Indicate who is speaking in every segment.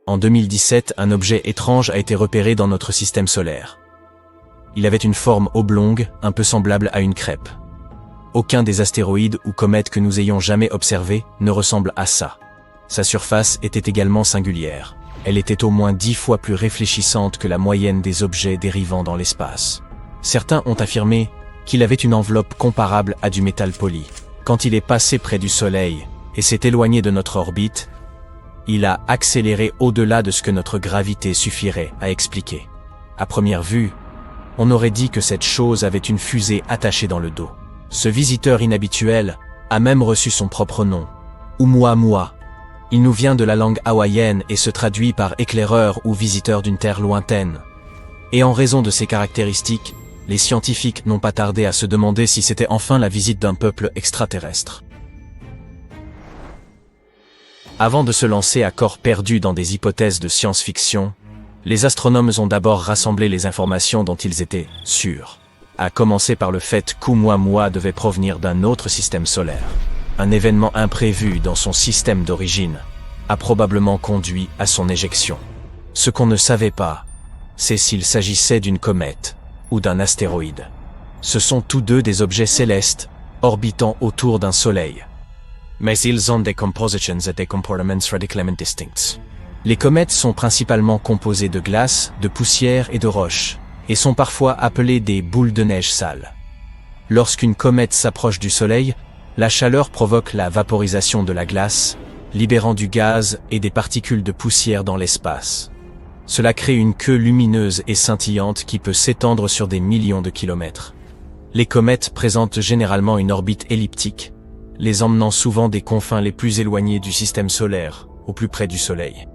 Speaker 1: En 2017, un objet étrange a été repéré dans notre système solaire. Il avait une forme oblongue, un peu semblable à une crêpe. Aucun des astéroïdes ou comètes que nous ayons jamais observés ne ressemble à ça. Sa surface était également singulière. Elle était au moins 10 fois plus réfléchissante que la moyenne des objets dérivant dans l'espace. Certains ont affirmé qu'il avait une enveloppe comparable à du métal poli. Quand il est passé près du Soleil et s'est éloigné de notre orbite, il a accéléré au-delà de ce que notre gravité suffirait à expliquer. À première vue, on aurait dit que cette chose avait une fusée attachée dans le dos. Ce visiteur inhabituel a même reçu son propre nom, Oumuamua. Il nous vient de la langue hawaïenne et se traduit par éclaireur ou visiteur d'une terre lointaine. Et en raison de ses caractéristiques, les scientifiques n'ont pas tardé à se demander si c'était enfin la visite d'un peuple extraterrestre. Avant de se lancer à corps perdu dans des hypothèses de science-fiction, les astronomes ont d'abord rassemblé les informations dont ils étaient sûrs. À commencer par le fait qu'Oumuamua devait provenir d'un autre système solaire. Un événement imprévu dans son système d'origine a probablement conduit à son éjection. Ce qu'on ne savait pas, c'est s'il s'agissait d'une comète ou d'un astéroïde. Ce sont tous deux des objets célestes orbitant autour d'un soleil. Mais ils ont des compositions et des comportements radicalement distincts. Les comètes sont principalement composées de glace, de poussière et de roches, et sont parfois appelées des boules de neige sales. Lorsqu'une comète s'approche du soleil, la chaleur provoque la vaporisation de la glace, libérant du gaz et des particules de poussière dans l'espace. Cela crée une queue lumineuse et scintillante qui peut s'étendre sur des millions de kilomètres. Les comètes présentent généralement une orbite elliptique, les emmenant souvent des confins les plus éloignés du système solaire, au plus près du Soleil.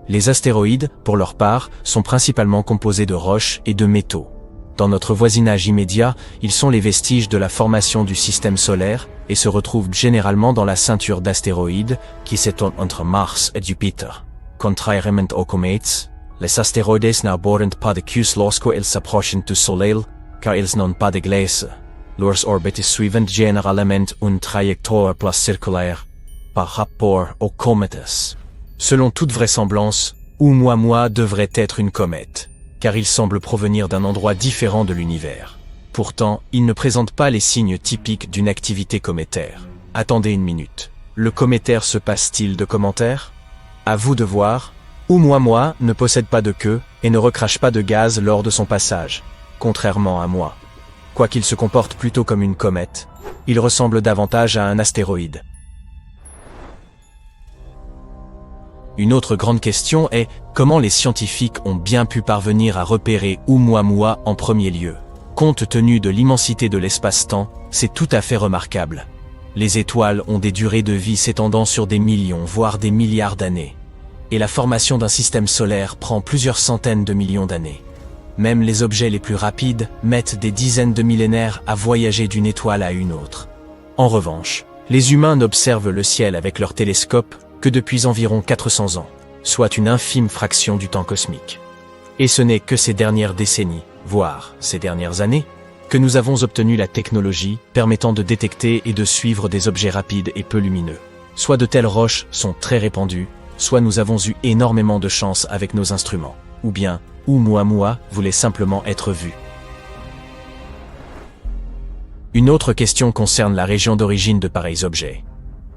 Speaker 1: Les astéroïdes, pour leur part, sont principalement composés de roches et de métaux. Dans notre voisinage immédiat, ils sont les vestiges de la formation du système solaire et se retrouvent généralement dans la ceinture d'astéroïdes qui s'étend entre Mars et Jupiter. Contrairement aux comètes, les astéroïdes n'abordent pas de queue lorsqu'ils s'approchent du Soleil, car ils n'ont pas de glace. Leurs orbites suivent généralement une trajectoire plus circulaire par rapport aux comètes. Selon toute vraisemblance, Oumuamua devrait être une comète, car il semble provenir d'un endroit différent de l'univers. Pourtant, il ne présente pas les signes typiques d'une activité cométaire. Attendez une minute. Le cométaire se passe-t-il de commentaires? À vous de voir. Oumuamua ne possède pas de queue et ne recrache pas de gaz lors de son passage, contrairement à moi. Quoiqu'il se comporte plutôt comme une comète, il ressemble davantage à un astéroïde. Une autre grande question est comment les scientifiques ont bien pu parvenir à repérer Oumuamua en premier lieu. Compte tenu de l'immensité de l'espace-temps, c'est tout à fait remarquable. Les étoiles ont des durées de vie s'étendant sur des millions, voire des milliards d'années. Et la formation d'un système solaire prend plusieurs centaines de millions d'années. Même les objets les plus rapides mettent des dizaines de millénaires à voyager d'une étoile à une autre. En revanche, les humains n'observent le ciel avec leur télescope que depuis environ 400 ans, soit une infime fraction du temps cosmique. Et ce n'est que ces dernières décennies, voire ces dernières années, que nous avons obtenu la technologie permettant de détecter et de suivre des objets rapides et peu lumineux. Soit de telles roches sont très répandues, soit nous avons eu énormément de chance avec nos instruments, ou bien Oumuamua voulait simplement être vu. Une autre question concerne la région d'origine de pareils objets.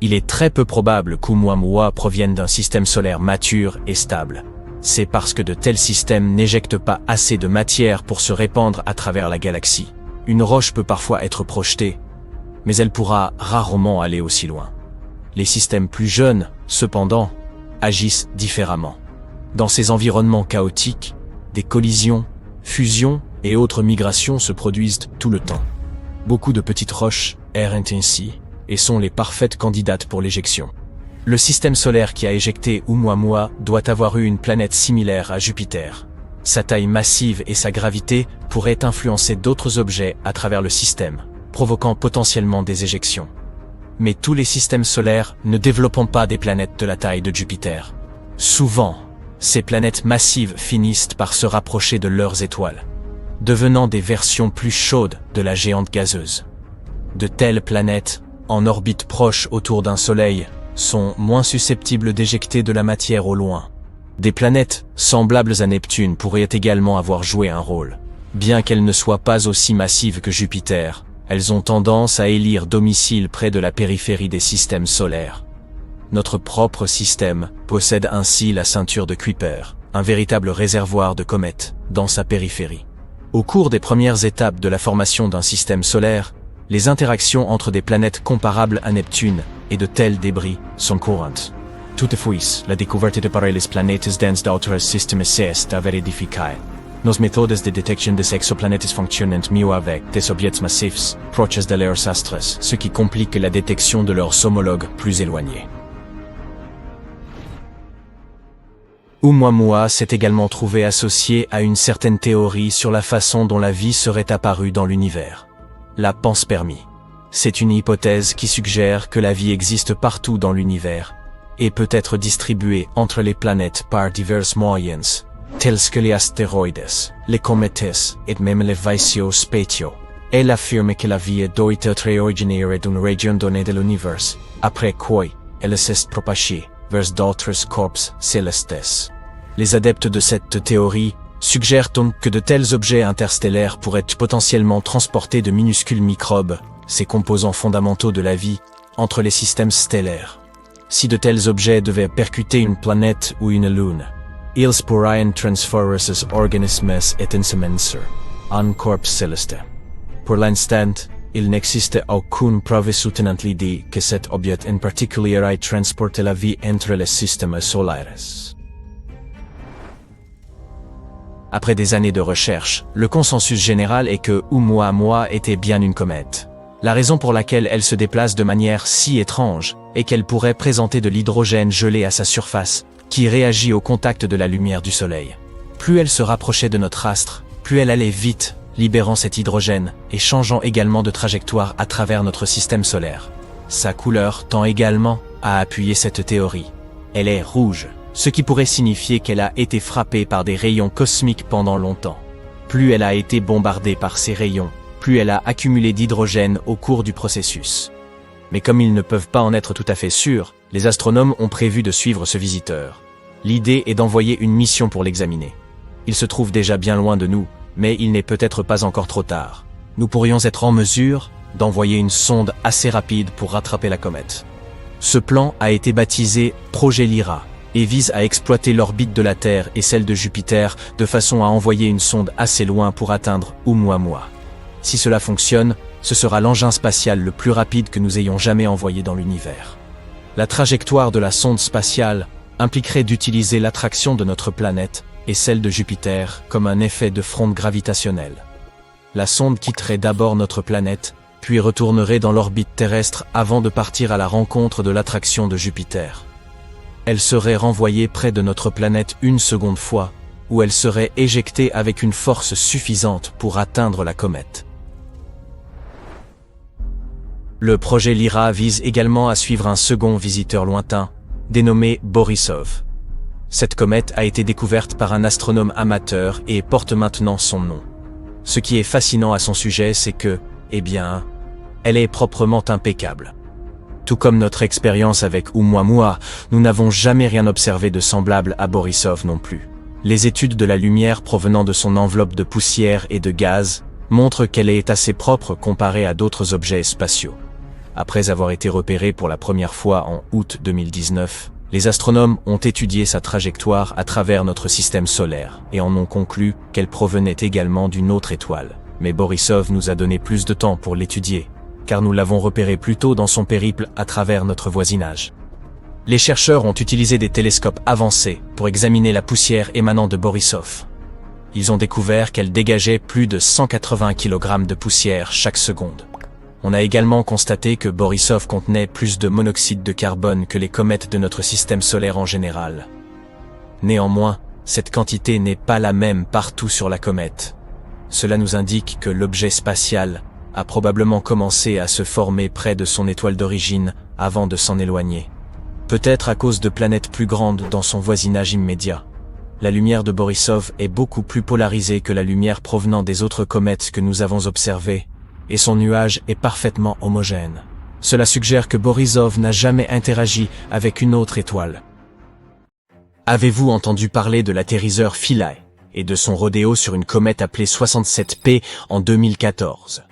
Speaker 1: Il est très peu probable qu'Oumuamua provienne d'un système solaire mature et stable. C'est parce que de tels systèmes n'éjectent pas assez de matière pour se répandre à travers la galaxie. Une roche peut parfois être projetée, mais elle pourra rarement aller aussi loin. Les systèmes plus jeunes, cependant, agissent différemment. Dans ces environnements chaotiques, des collisions, fusions et autres migrations se produisent tout le temps. Beaucoup de petites roches errent ainsi et sont les parfaites candidates pour l'éjection. Le système solaire qui a éjecté Oumuamua doit avoir eu une planète similaire à Jupiter. Sa taille massive et sa gravité pourraient influencer d'autres objets à travers le système, provoquant potentiellement des éjections. Mais tous les systèmes solaires ne développent pas des planètes de la taille de Jupiter. Souvent, ces planètes massives finissent par se rapprocher de leurs étoiles, devenant des versions plus chaudes de la géante gazeuse. De telles planètes, en orbite proche autour d'un soleil, sont moins susceptibles d'éjecter de la matière au loin. Des planètes, semblables à Neptune, pourraient également avoir joué un rôle. Bien qu'elles ne soient pas aussi massives que Jupiter, elles ont tendance à élire domicile près de la périphérie des systèmes solaires. Notre propre système possède ainsi la ceinture de Kuiper, un véritable réservoir de comètes, dans sa périphérie. Au cours des premières étapes de la formation d'un système solaire, les interactions entre des planètes comparables à Neptune et de tels débris sont courantes. Toutefois, la découverte de pareilles planètes dans d'autres systèmes est à vérifier. Nos méthodes de détection des exoplanètes fonctionnent mieux avec des objets massifs, proches de leurs astres, ce qui complique la détection de leurs homologues plus éloignés. Oumuamua s'est également trouvé associé à une certaine théorie sur la façon dont la vie serait apparue dans l'univers. La panspermie. C'est une hypothèse qui suggère que la vie existe partout dans l'univers et peut être distribuée entre les planètes par divers moyens, tels que les astéroïdes, les comètes et même les vaisseaux spatiaux. Elle affirme que la vie doit être originaire d'une région donnée de l'univers, après quoi elle s'est propagée vers d'autres corps célestes. Les adeptes de cette théorie suggèrent donc que de tels objets interstellaires pourraient potentiellement transporter de minuscules microbes, ces composants fondamentaux de la vie, entre les systèmes stellaires. Si de tels objets devaient percuter une planète ou une lune, ils pourraient transformer ces organismes et ensemencer un corps céleste. Pour l'instant, il n'existe aucune preuve soutenant l'idée que cet objet en particulier ait transporté la vie entre les systèmes solaires. Après des années de recherche, le consensus général est que Oumuamua était bien une comète. La raison pour laquelle elle se déplace de manière si étrange est qu'elle pourrait présenter de l'hydrogène gelé à sa surface, qui réagit au contact de la lumière du Soleil. Plus elle se rapprochait de notre astre, plus elle allait vite, libérant cet hydrogène et changeant également de trajectoire à travers notre système solaire. Sa couleur tend également à appuyer cette théorie. Elle est rouge, ce qui pourrait signifier qu'elle a été frappée par des rayons cosmiques pendant longtemps. Plus elle a été bombardée par ces rayons, plus elle a accumulé d'hydrogène au cours du processus. Mais comme ils ne peuvent pas en être tout à fait sûrs, les astronomes ont prévu de suivre ce visiteur. L'idée est d'envoyer une mission pour l'examiner. Il se trouve déjà bien loin de nous, mais il n'est peut-être pas encore trop tard. Nous pourrions être en mesure d'envoyer une sonde assez rapide pour rattraper la comète. Ce plan a été baptisé Projet Lyra et vise à exploiter l'orbite de la Terre et celle de Jupiter de façon à envoyer une sonde assez loin pour atteindre Oumuamua. Si cela fonctionne, ce sera l'engin spatial le plus rapide que nous ayons jamais envoyé dans l'univers. La trajectoire de la sonde spatiale impliquerait d'utiliser l'attraction de notre planète et celle de Jupiter comme un effet de fronde gravitationnelle. La sonde quitterait d'abord notre planète, puis retournerait dans l'orbite terrestre avant de partir à la rencontre de l'attraction de Jupiter. Elle serait renvoyée près de notre planète une seconde fois, où elle serait éjectée avec une force suffisante pour atteindre la comète. Le projet Lyra vise également à suivre un second visiteur lointain, dénommé Borisov. Cette comète a été découverte par un astronome amateur et porte maintenant son nom. Ce qui est fascinant à son sujet, c'est que, elle est proprement impeccable. Tout comme notre expérience avec Oumuamua, nous n'avons jamais rien observé de semblable à Borisov non plus. Les études de la lumière provenant de son enveloppe de poussière et de gaz montrent qu'elle est assez propre comparée à d'autres objets spatiaux. Après avoir été repérée pour la première fois en août 2019, les astronomes ont étudié sa trajectoire à travers notre système solaire et en ont conclu qu'elle provenait également d'une autre étoile. Mais Borisov nous a donné plus de temps pour l'étudier, car nous l'avons repéré plus tôt dans son périple à travers notre voisinage. Les chercheurs ont utilisé des télescopes avancés pour examiner la poussière émanant de Borisov. Ils ont découvert qu'elle dégageait plus de 180 kg de poussière chaque seconde. On a également constaté que Borisov contenait plus de monoxyde de carbone que les comètes de notre système solaire en général. Néanmoins, cette quantité n'est pas la même partout sur la comète. Cela nous indique que l'objet spatial a probablement commencé à se former près de son étoile d'origine avant de s'en éloigner. Peut-être à cause de planètes plus grandes dans son voisinage immédiat. La lumière de Borisov est beaucoup plus polarisée que la lumière provenant des autres comètes que nous avons observées, et son nuage est parfaitement homogène. Cela suggère que Borisov n'a jamais interagi avec une autre étoile. Avez-vous entendu parler de l'atterrisseur Philae et de son rodéo sur une comète appelée 67P en 2014?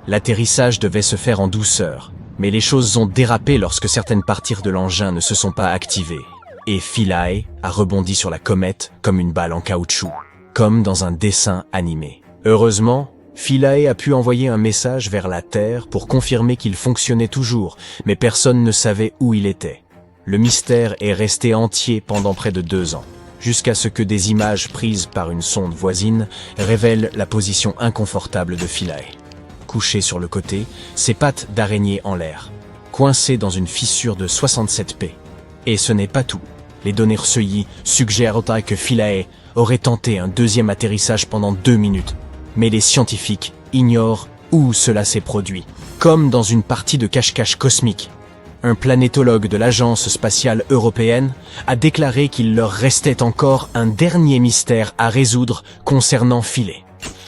Speaker 1: L'atterrissage devait se faire en douceur, mais les choses ont dérapé lorsque certaines parties de l'engin ne se sont pas activées. Et Philae a rebondi sur la comète comme une balle en caoutchouc, comme dans un dessin animé. Heureusement, Philae a pu envoyer un message vers la Terre pour confirmer qu'il fonctionnait toujours, mais personne ne savait où il était. Le mystère est resté entier pendant près de 2 ans, jusqu'à ce que des images prises par une sonde voisine révèlent la position inconfortable de Philae. Couché sur le côté, ses pattes d'araignée en l'air, coincé dans une fissure de 67P. Et ce n'est pas tout. Les données recueillies suggèrent que Philae aurait tenté un deuxième atterrissage pendant 2 minutes. Mais les scientifiques ignorent où cela s'est produit. Comme dans une partie de cache-cache cosmique. Un planétologue de l'Agence spatiale européenne a déclaré qu'il leur restait encore un dernier mystère à résoudre concernant Philae.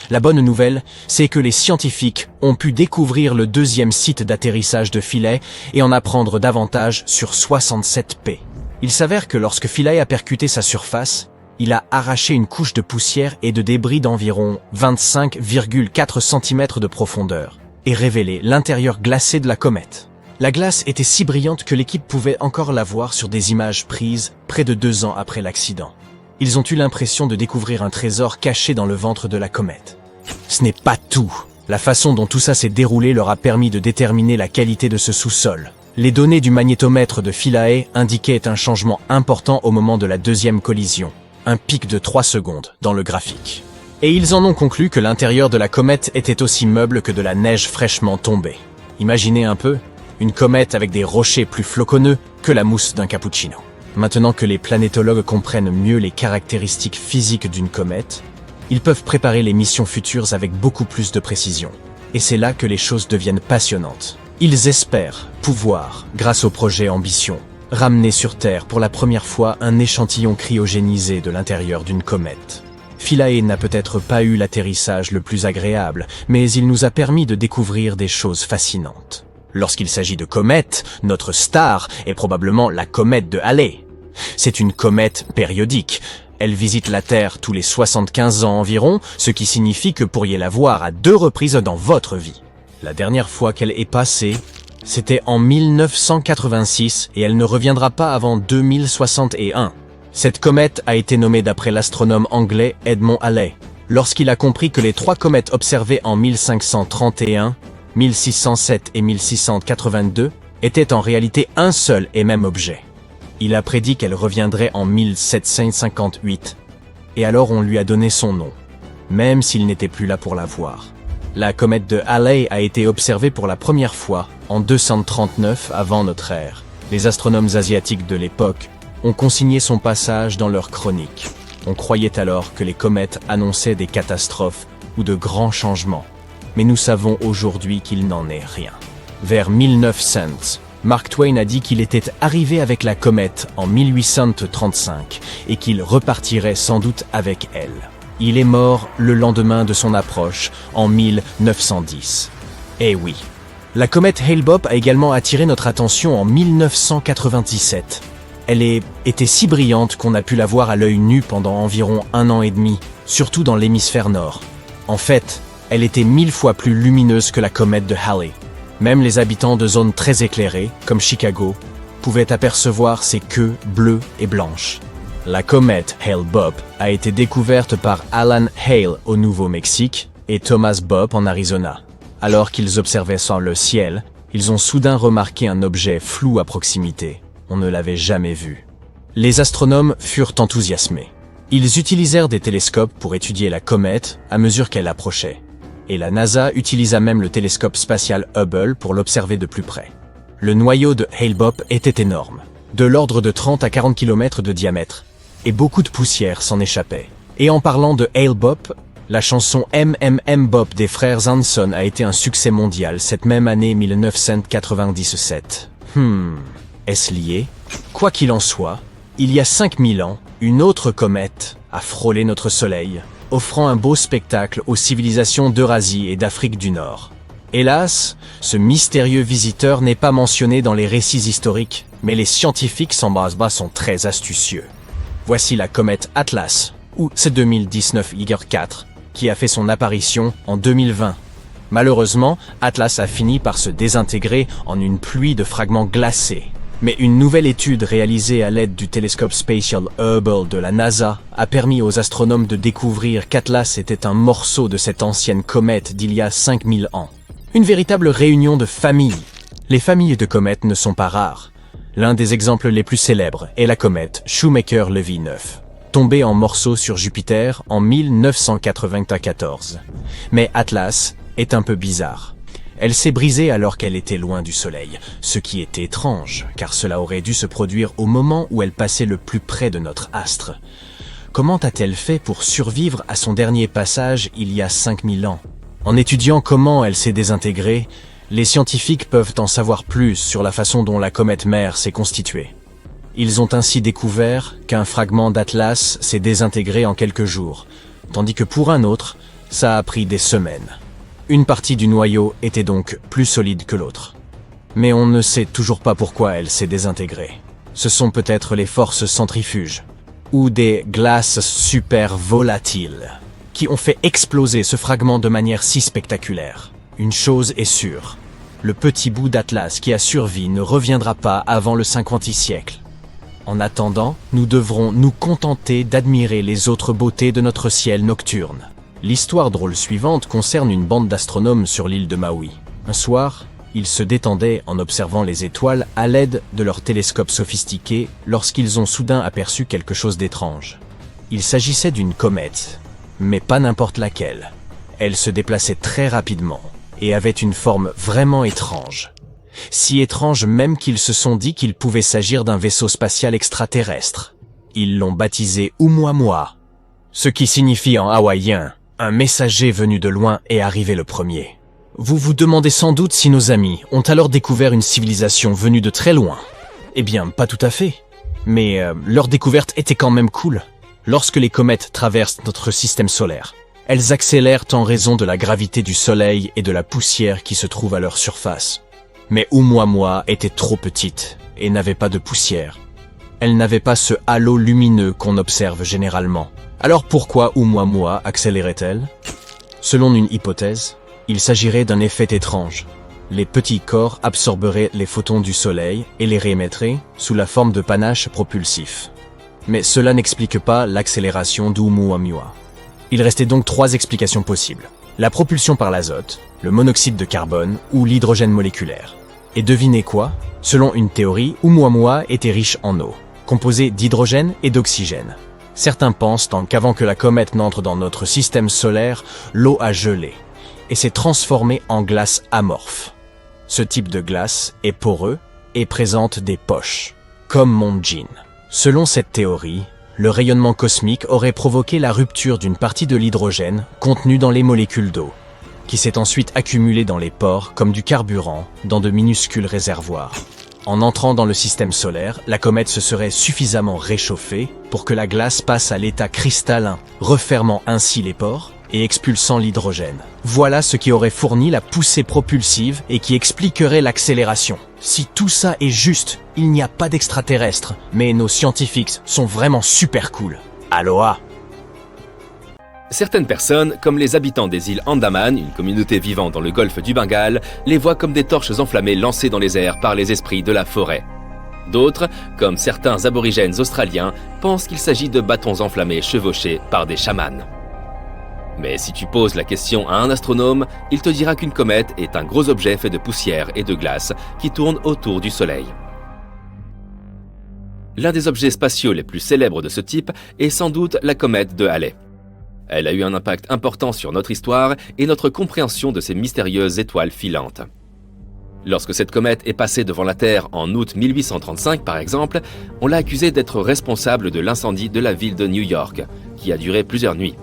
Speaker 1: La bonne nouvelle, c'est que les scientifiques ont pu découvrir le deuxième site d'atterrissage de Philae et en apprendre davantage sur 67P. Il s'avère que lorsque Philae a percuté sa surface, il a arraché une couche de poussière et de débris d'environ 25,4 cm de profondeur et révélé l'intérieur glacé de la comète. La glace était si brillante que l'équipe pouvait encore la voir sur des images prises près de 2 ans après l'accident. Ils ont eu l'impression de découvrir un trésor caché dans le ventre de la comète. Ce n'est pas tout. La façon dont tout ça s'est déroulé leur a permis de déterminer la qualité de ce sous-sol. Les données du magnétomètre de Philae indiquaient un changement important au moment de la deuxième collision. Un pic de 3 secondes dans le graphique. Et ils en ont conclu que l'intérieur de la comète était aussi meuble que de la neige fraîchement tombée. Imaginez un peu, une comète avec des rochers plus floconneux que la mousse d'un cappuccino. Maintenant que les planétologues comprennent mieux les caractéristiques physiques d'une comète, ils peuvent préparer les missions futures avec beaucoup plus de précision. Et c'est là que les choses deviennent passionnantes. Ils espèrent pouvoir, grâce au projet Ambition, ramener sur Terre pour la première fois un échantillon cryogénisé de l'intérieur d'une comète. Philae n'a peut-être pas eu l'atterrissage le plus agréable, mais il nous a permis de découvrir des choses fascinantes. Lorsqu'il s'agit de comètes, notre star est probablement la comète de Halley. C'est une comète périodique. Elle visite la Terre tous les 75 ans environ, ce qui signifie que pourriez la voir à 2 reprises dans votre vie. La dernière fois qu'elle est passée, c'était en 1986 et elle ne reviendra pas avant 2061. Cette comète a été nommée d'après l'astronome anglais Edmond Halley, lorsqu'il a compris que les 3 comètes observées en 1531, 1607 et 1682 étaient en réalité un seul et même objet. Il a prédit qu'elle reviendrait en 1758, et alors on lui a donné son nom, même s'il n'était plus là pour la voir. La comète de Halley a été observée pour la première fois en 239 avant notre ère. Les astronomes asiatiques de l'époque ont consigné son passage dans leurs chroniques. On croyait alors que les comètes annonçaient des catastrophes ou de grands changements. Mais nous savons aujourd'hui qu'il n'en est rien. Vers 1900, Mark Twain a dit qu'il était arrivé avec la comète en 1835 et qu'il repartirait sans doute avec elle. Il est mort le lendemain de son approche, en 1910. Eh oui. La comète Hale-Bopp a également attiré notre attention en 1997. Elle était si brillante qu'on a pu la voir à l'œil nu pendant environ 1 an et demi, surtout dans l'hémisphère nord. En fait, elle était 1000 fois plus lumineuse que la comète de Halley. Même les habitants de zones très éclairées, comme Chicago, pouvaient apercevoir ses queues bleues et blanches. La comète Hale-Bopp a été découverte par Alan Hale au Nouveau-Mexique et Thomas Bopp en Arizona. Alors qu'ils observaient sur le ciel, ils ont soudain remarqué un objet flou à proximité. On ne l'avait jamais vu. Les astronomes furent enthousiasmés. Ils utilisèrent des télescopes pour étudier la comète à mesure qu'elle approchait. Et la NASA utilisa même le télescope spatial Hubble pour l'observer de plus près. Le noyau de Hale-Bopp était énorme, de l'ordre de 30 à 40 km de diamètre, et beaucoup de poussière s'en échappait. Et en parlant de Hale-Bopp, la chanson Bopp des frères Hanson a été un succès mondial cette même année 1997. Est-ce lié? Quoi qu'il en soit, il y a 5000 ans, une autre comète a frôlé notre Soleil, offrant un beau spectacle aux civilisations d'Eurasie et d'Afrique du Nord. Hélas, ce mystérieux visiteur n'est pas mentionné dans les récits historiques, mais les scientifiques sont très astucieux. Voici la comète Atlas, ou C2019 Y4, qui a fait son apparition en 2020. Malheureusement, Atlas a fini par se désintégrer en une pluie de fragments glacés. Mais une nouvelle étude réalisée à l'aide du télescope Spatial Hubble de la NASA a permis aux astronomes de découvrir qu'Atlas était un morceau de cette ancienne comète d'il y a 5000 ans. Une véritable réunion de familles. Les familles de comètes ne sont pas rares. L'un des exemples les plus célèbres est la comète Shoemaker-Levy 9, tombée en morceaux sur Jupiter en 1994. Mais Atlas est un peu bizarre. Elle s'est brisée alors qu'elle était loin du Soleil, ce qui est étrange, car cela aurait dû se produire au moment où elle passait le plus près de notre astre. Comment a-t-elle fait pour survivre à son dernier passage il y a 5000 ans? En étudiant comment elle s'est désintégrée, les scientifiques peuvent en savoir plus sur la façon dont la comète mère s'est constituée. Ils ont ainsi découvert qu'un fragment d'Atlas s'est désintégré en quelques jours, tandis que pour un autre, ça a pris des semaines. Une partie du noyau était donc plus solide que l'autre. Mais on ne sait toujours pas pourquoi elle s'est désintégrée. Ce sont peut-être les forces centrifuges, ou des glaces super volatiles, qui ont fait exploser ce fragment de manière si spectaculaire. Une chose est sûre, le petit bout d'Atlas qui a survécu ne reviendra pas avant le 50e siècle. En attendant, nous devrons nous contenter d'admirer les autres beautés de notre ciel nocturne. L'histoire drôle suivante concerne une bande d'astronomes sur l'île de Maui. Un soir, ils se détendaient en observant les étoiles à l'aide de leurs télescopes sophistiqués lorsqu'ils ont soudain aperçu quelque chose d'étrange. Il s'agissait d'une comète, mais pas n'importe laquelle. Elle se déplaçait très rapidement et avait une forme vraiment étrange. Si étrange même qu'ils se sont dit qu'il pouvait s'agir d'un vaisseau spatial extraterrestre. Ils l'ont baptisé Oumuamua, ce qui signifie en hawaïen « un messager venu de loin est arrivé le premier ». Vous vous demandez sans doute si nos amis ont alors découvert une civilisation venue de très loin. Eh bien, pas tout à fait. Mais leur découverte était quand même cool. Lorsque les comètes traversent notre système solaire, elles accélèrent en raison de la gravité du Soleil et de la poussière qui se trouve à leur surface. Mais Oumuamua était trop petite et n'avait pas de poussière. Elle n'avait pas ce halo lumineux qu'on observe généralement. Alors pourquoi Oumuamua accélérait-elle? Selon une hypothèse, il s'agirait d'un effet étrange. Les petits corps absorberaient les photons du Soleil et les réémettraient sous la forme de panaches propulsifs. Mais cela n'explique pas l'accélération d'Oumuamua. Il restait donc 3 explications possibles. La propulsion par l'azote, le monoxyde de carbone ou l'hydrogène moléculaire. Et devinez quoi? Selon une théorie, Oumuamua était riche en eau, composée d'hydrogène et d'oxygène. Certains pensent qu'avant que la comète n'entre dans notre système solaire, l'eau a gelé et s'est transformée en glace amorphe. Ce type de glace est poreux et présente des poches, comme mon jean. Selon cette théorie, le rayonnement cosmique aurait provoqué la rupture d'une partie de l'hydrogène contenu dans les molécules d'eau, qui s'est ensuite accumulé dans les pores comme du carburant dans de minuscules réservoirs. En entrant dans le système solaire, la comète se serait suffisamment réchauffée pour que la glace passe à l'état cristallin, refermant ainsi les pores et expulsant l'hydrogène. Voilà ce qui aurait fourni la poussée propulsive et qui expliquerait l'accélération. Si tout ça est juste, il n'y a pas d'extraterrestres, mais nos scientifiques sont vraiment super cool. Aloha!
Speaker 2: Certaines personnes, comme les habitants des îles Andaman, une communauté vivant dans le golfe du Bengale, les voient comme des torches enflammées lancées dans les airs par les esprits de la forêt. D'autres, comme certains aborigènes australiens, pensent qu'il s'agit de bâtons enflammés chevauchés par des chamans. Mais si tu poses la question à un astronome, il te dira qu'une comète est un gros objet fait de poussière et de glace qui tourne autour du Soleil. L'un des objets spatiaux les plus célèbres de ce type est sans doute la comète de Halley. Elle a eu un impact important sur notre histoire et notre compréhension de ces mystérieuses étoiles filantes. Lorsque cette comète est passée devant la Terre en août 1835 par exemple, on l'a accusée d'être responsable de l'incendie de la ville de New York, qui a duré plusieurs nuits.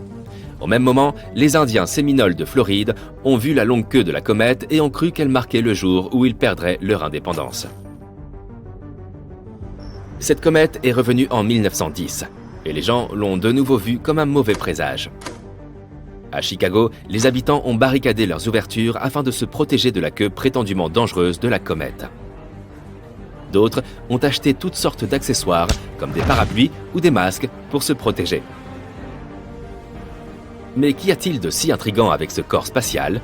Speaker 2: Au même moment, les Indiens Séminoles de Floride ont vu la longue queue de la comète et ont cru qu'elle marquait le jour où ils perdraient leur indépendance. Cette comète est revenue en 1910. Et les gens l'ont de nouveau vu comme un mauvais présage. À Chicago, les habitants ont barricadé leurs ouvertures afin de se protéger de la queue prétendument dangereuse de la comète. D'autres ont acheté toutes sortes d'accessoires, comme des parapluies ou des masques, pour se protéger. Mais qu'y a-t-il de si intriguant avec ce corps spatial?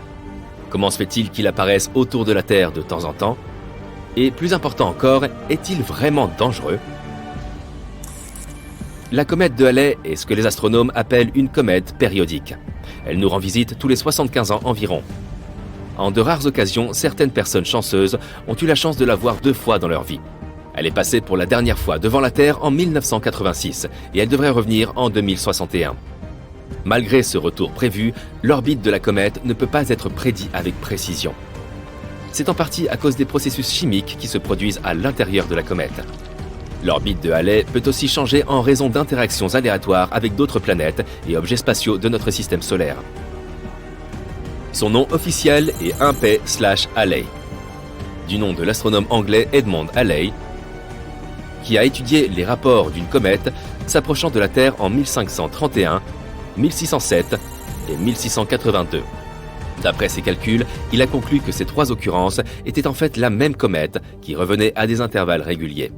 Speaker 2: Comment se fait-il qu'il apparaisse autour de la Terre de temps en temps? Et plus important encore, est-il vraiment dangereux? La comète de Halley est ce que les astronomes appellent une comète périodique. Elle nous rend visite tous les 75 ans environ. En de rares occasions, certaines personnes chanceuses ont eu la chance de la voir 2 fois dans leur vie. Elle est passée pour la dernière fois devant la Terre en 1986 et elle devrait revenir en 2061. Malgré ce retour prévu, l'orbite de la comète ne peut pas être prédite avec précision. C'est en partie à cause des processus chimiques qui se produisent à l'intérieur de la comète. L'orbite de Halley peut aussi changer en raison d'interactions aléatoires avec d'autres planètes et objets spatiaux de notre système solaire. Son nom officiel est 1P/Halley, du nom de l'astronome anglais Edmond Halley, qui a étudié les rapports d'une comète s'approchant de la Terre en 1531, 1607 et 1682. D'après ses calculs, il a conclu que ces 3 occurrences étaient en fait la même comète qui revenait à des intervalles réguliers.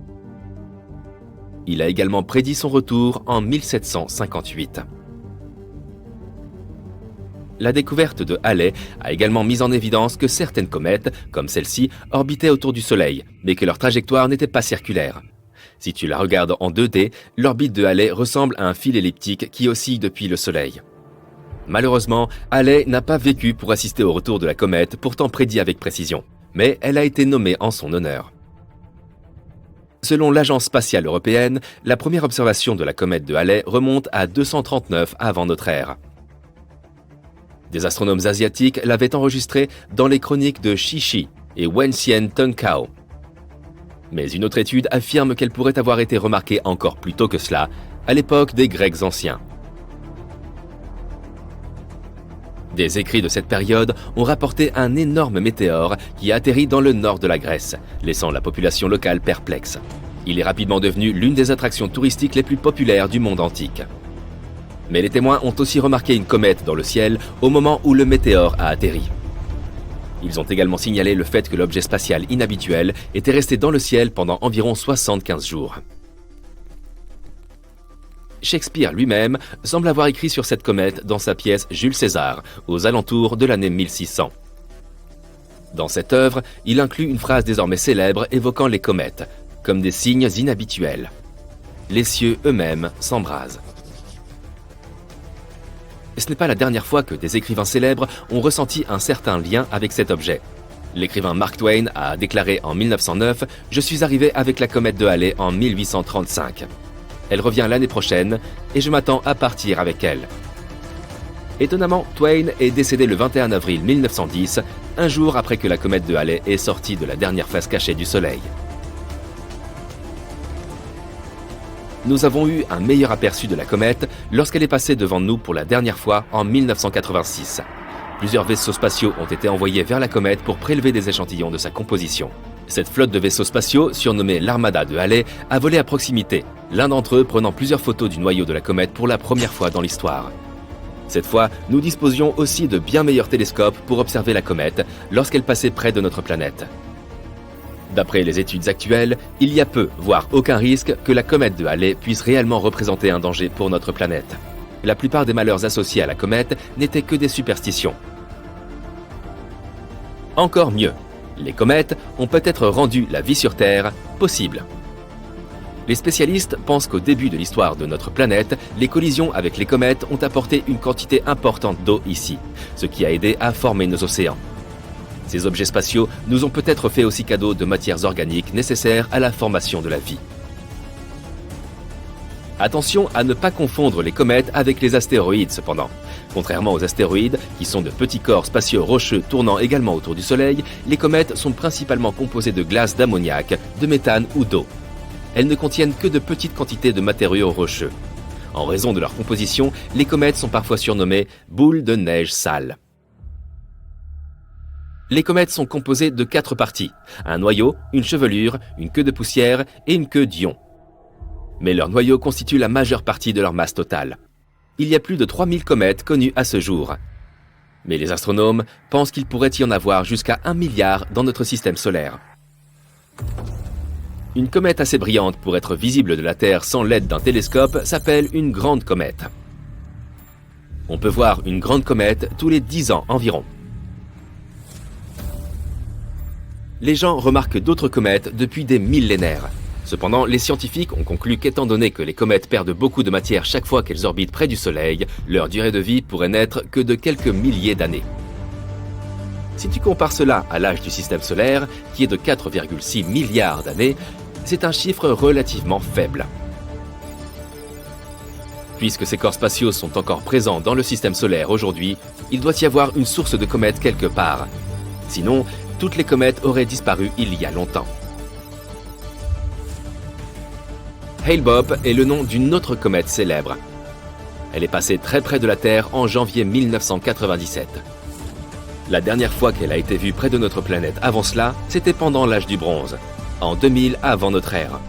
Speaker 2: Il a également prédit son retour en 1758. La découverte de Halley a également mis en évidence que certaines comètes, comme celle-ci, orbitaient autour du Soleil, mais que leur trajectoire n'était pas circulaire. Si tu la regardes en 2D, l'orbite de Halley ressemble à un fil elliptique qui oscille depuis le Soleil. Malheureusement, Halley n'a pas vécu pour assister au retour de la comète, pourtant prédit avec précision, mais elle a été nommée en son honneur. Selon l'Agence spatiale européenne, la première observation de la comète de Halley remonte à 239 avant notre ère. Des astronomes asiatiques l'avaient enregistrée dans les chroniques de Shishi et Wenxian Tengkao. Mais une autre étude affirme qu'elle pourrait avoir été remarquée encore plus tôt que cela, à l'époque des Grecs anciens. Des écrits de cette période ont rapporté un énorme météore qui a atterri dans le nord de la Grèce, laissant la population locale perplexe. Il est rapidement devenu l'une des attractions touristiques les plus populaires du monde antique. Mais les témoins ont aussi remarqué une comète dans le ciel au moment où le météore a atterri. Ils ont également signalé le fait que l'objet spatial inhabituel était resté dans le ciel pendant environ 75 jours. Shakespeare lui-même semble avoir écrit sur cette comète dans sa pièce Jules César, aux alentours de l'année 1600. Dans cette œuvre, il inclut une phrase désormais célèbre évoquant les comètes, comme des signes inhabituels. Les cieux eux-mêmes s'embrasent. Ce n'est pas la dernière fois que des écrivains célèbres ont ressenti un certain lien avec cet objet. L'écrivain Mark Twain a déclaré en 1909 « Je suis arrivé avec la comète de Halley en 1835. Elle revient l'année prochaine et je m'attends à partir avec elle. » Étonnamment, Twain est décédé le 21 avril 1910, un jour après que la comète de Halley est sortie de la dernière face cachée du Soleil. Nous avons eu un meilleur aperçu de la comète lorsqu'elle est passée devant nous pour la dernière fois en 1986. Plusieurs vaisseaux spatiaux ont été envoyés vers la comète pour prélever des échantillons de sa composition. Cette flotte de vaisseaux spatiaux, surnommée l'Armada de Halley, a volé à proximité, l'un d'entre eux prenant plusieurs photos du noyau de la comète pour la première fois dans l'histoire. Cette fois, nous disposions aussi de bien meilleurs télescopes pour observer la comète lorsqu'elle passait près de notre planète. D'après les études actuelles, il y a peu, voire aucun risque que la comète de Halley puisse réellement représenter un danger pour notre planète. La plupart des malheurs associés à la comète n'étaient que des superstitions. Encore mieux, les comètes ont peut-être rendu la vie sur Terre possible. Les spécialistes pensent qu'au début de l'histoire de notre planète, les collisions avec les comètes ont apporté une quantité importante d'eau ici, ce qui a aidé à former nos océans. Ces objets spatiaux nous ont peut-être fait aussi cadeau de matières organiques nécessaires à la formation de la vie. Attention à ne pas confondre les comètes avec les astéroïdes cependant. Contrairement aux astéroïdes, qui sont de petits corps spatiaux rocheux tournant également autour du Soleil, les comètes sont principalement composées de glace d'ammoniac, de méthane ou d'eau. Elles ne contiennent que de petites quantités de matériaux rocheux. En raison de leur composition, les comètes sont parfois surnommées « boules de neige sale ». Les comètes sont composées de 4 parties, un noyau, une chevelure, une queue de poussière et une queue d'ion. Mais leur noyau constitue la majeure partie de leur masse totale. il y a plus de 3000 comètes connues à ce jour. Mais les astronomes pensent qu'il pourrait y en avoir jusqu'à 1 milliard dans notre système solaire. Une comète assez brillante pour être visible de la Terre sans l'aide d'un télescope s'appelle une grande comète. On peut voir une grande comète tous les 10 ans environ. Les gens remarquent d'autres comètes depuis des millénaires. Cependant, les scientifiques ont conclu qu'étant donné que les comètes perdent beaucoup de matière chaque fois qu'elles orbitent près du Soleil, leur durée de vie pourrait n'être que de quelques milliers d'années. Si tu compares cela à l'âge du système solaire, qui est de 4,6 milliards d'années, c'est un chiffre relativement faible. Puisque ces corps spatiaux sont encore présents dans le système solaire aujourd'hui, il doit y avoir une source de comètes quelque part. Sinon, toutes les comètes auraient disparu il y a longtemps. Hale-Bopp est le nom d'une autre comète célèbre. Elle est passée très près de la Terre en janvier 1997. La dernière fois qu'elle a été vue près de notre planète avant cela, c'était pendant l'âge du bronze, en 2000 avant notre ère.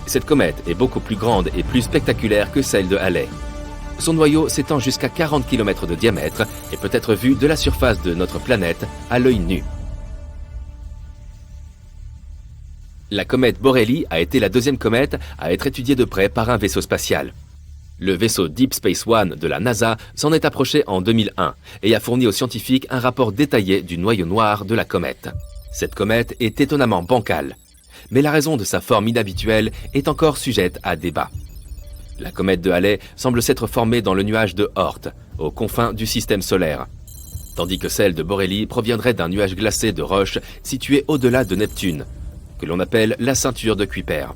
Speaker 2: Cette comète est beaucoup plus grande et plus spectaculaire que celle de Halley. Son noyau s'étend jusqu'à 40 km de diamètre et peut être vu de la surface de notre planète à l'œil nu. La comète Borrelly a été la deuxième comète à être étudiée de près par un vaisseau spatial. Le vaisseau Deep Space One de la NASA s'en est approché en 2001 et a fourni aux scientifiques un rapport détaillé du noyau noir de la comète. Cette comète est étonnamment bancale, mais la raison de sa forme inhabituelle est encore sujette à débat. La comète de Halley semble s'être formée dans le nuage de Oort, aux confins du système solaire, tandis que celle de Borrelly proviendrait d'un nuage glacé de roches situé au-delà de Neptune, que l'on appelle la ceinture de Kuiper.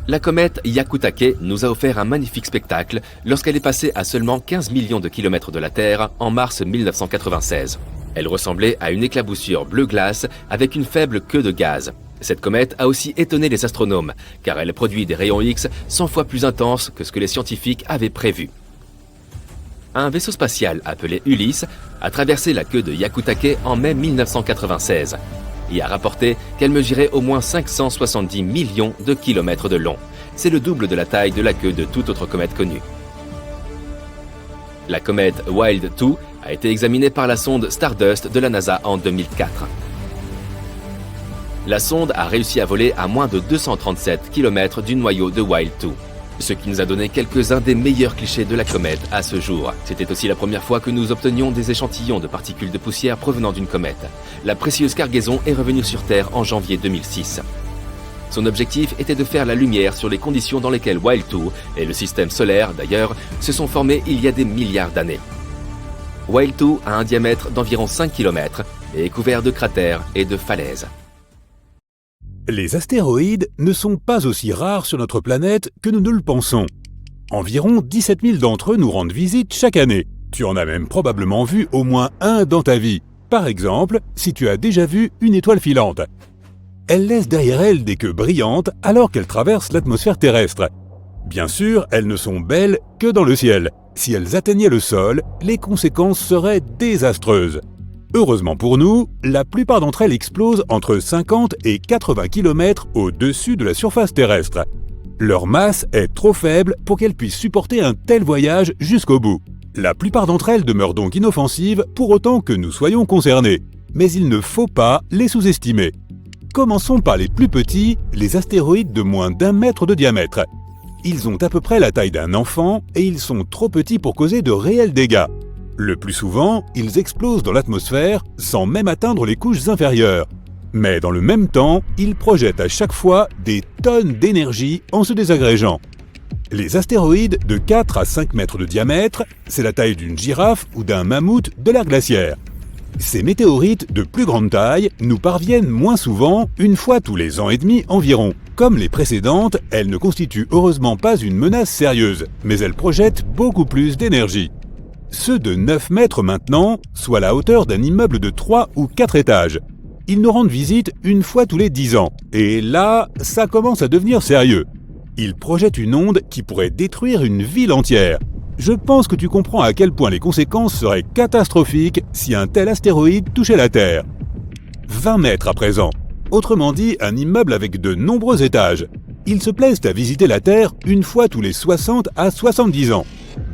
Speaker 2: La comète Hyakutake nous a offert un magnifique spectacle lorsqu'elle est passée à seulement 15 millions de kilomètres de la Terre en mars 1996. Elle ressemblait à une éclaboussure bleu glace avec une faible queue de gaz. Cette comète a aussi étonné les astronomes, car elle produit des rayons X 100 fois plus intenses que ce que les scientifiques avaient prévu. Un vaisseau spatial appelé Ulysse a traversé la queue de Hyakutake en mai 1996 et a rapporté qu'elle mesurait au moins 570 millions de kilomètres de long. C'est le double de la taille de la queue de toute autre comète connue. La comète Wild 2 a été examinée par la sonde Stardust de la NASA en 2004. La sonde a réussi à voler à moins de 237 km du noyau de Wild 2, ce qui nous a donné quelques-uns des meilleurs clichés de la comète à ce jour. C'était aussi la première fois que nous obtenions des échantillons de particules de poussière provenant d'une comète. La précieuse cargaison est revenue sur Terre en janvier 2006. Son objectif était de faire la lumière sur les conditions dans lesquelles Wild 2 et le système solaire, d'ailleurs, se sont formés il y a des milliards d'années. Wild 2 a un diamètre d'environ 5 km et est couvert de cratères et de falaises.
Speaker 3: Les astéroïdes ne sont pas aussi rares sur notre planète que nous ne le pensons. Environ 17 000 d'entre eux nous rendent visite chaque année. Tu en as même probablement vu au moins un dans ta vie. Par exemple, si tu as déjà vu une étoile filante. Elle laisse derrière elle des queues brillantes alors qu'elles traversent l'atmosphère terrestre. Bien sûr, elles ne sont belles que dans le ciel. Si elles atteignaient le sol, les conséquences seraient désastreuses. Heureusement pour nous, la plupart d'entre elles explosent entre 50 et 80 km au-dessus de la surface terrestre. Leur masse est trop faible pour qu'elles puissent supporter un tel voyage jusqu'au bout. La plupart d'entre elles demeurent donc inoffensives pour autant que nous soyons concernés. Mais il ne faut pas les sous-estimer. Commençons par les plus petits, les astéroïdes de moins d'1 mètre de diamètre. Ils ont à peu près la taille d'un enfant et ils sont trop petits pour causer de réels dégâts. Le plus souvent, ils explosent dans l'atmosphère sans même atteindre les couches inférieures. Mais dans le même temps, ils projettent à chaque fois des tonnes d'énergie en se désagrégeant. Les astéroïdes de 4 à 5 mètres de diamètre, c'est la taille d'une girafe ou d'un mammouth de l'ère glaciaire. Ces météorites de plus grande taille nous parviennent moins souvent, une fois tous les ans et demi environ. Comme les précédentes, elles ne constituent heureusement pas une menace sérieuse, mais elles projettent beaucoup plus d'énergie. Ceux de 9 mètres maintenant, soit la hauteur d'un immeuble de 3 ou 4 étages. Ils nous rendent visite une fois tous les 10 ans. Et là, ça commence à devenir sérieux. Ils projettent une onde qui pourrait détruire une ville entière. Je pense que tu comprends à quel point les conséquences seraient catastrophiques si un tel astéroïde touchait la Terre. 20 mètres à présent. Autrement dit, un immeuble avec de nombreux étages. Ils se plaisent à visiter la Terre une fois tous les 60 à 70 ans.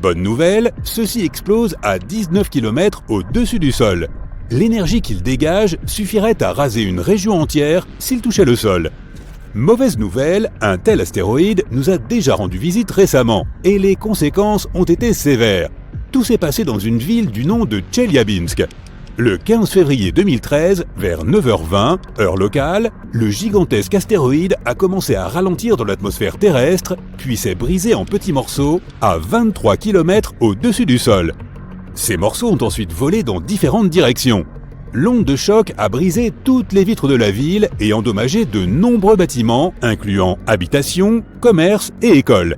Speaker 3: Bonne nouvelle, ceux-ci explosent à 19 km au-dessus du sol. L'énergie qu'ils dégagent suffirait à raser une région entière s'ils touchaient le sol. Mauvaise nouvelle, un tel astéroïde nous a déjà rendu visite récemment, et les conséquences ont été sévères. Tout s'est passé dans une ville du nom de Tcheliabinsk. Le 15 février 2013, vers 9h20, heure locale, le gigantesque astéroïde a commencé à ralentir dans l'atmosphère terrestre, puis s'est brisé en petits morceaux à 23 km au-dessus du sol. Ces morceaux ont ensuite volé dans différentes directions. L'onde de choc a brisé toutes les vitres de la ville et endommagé de nombreux bâtiments, incluant habitations, commerces et écoles.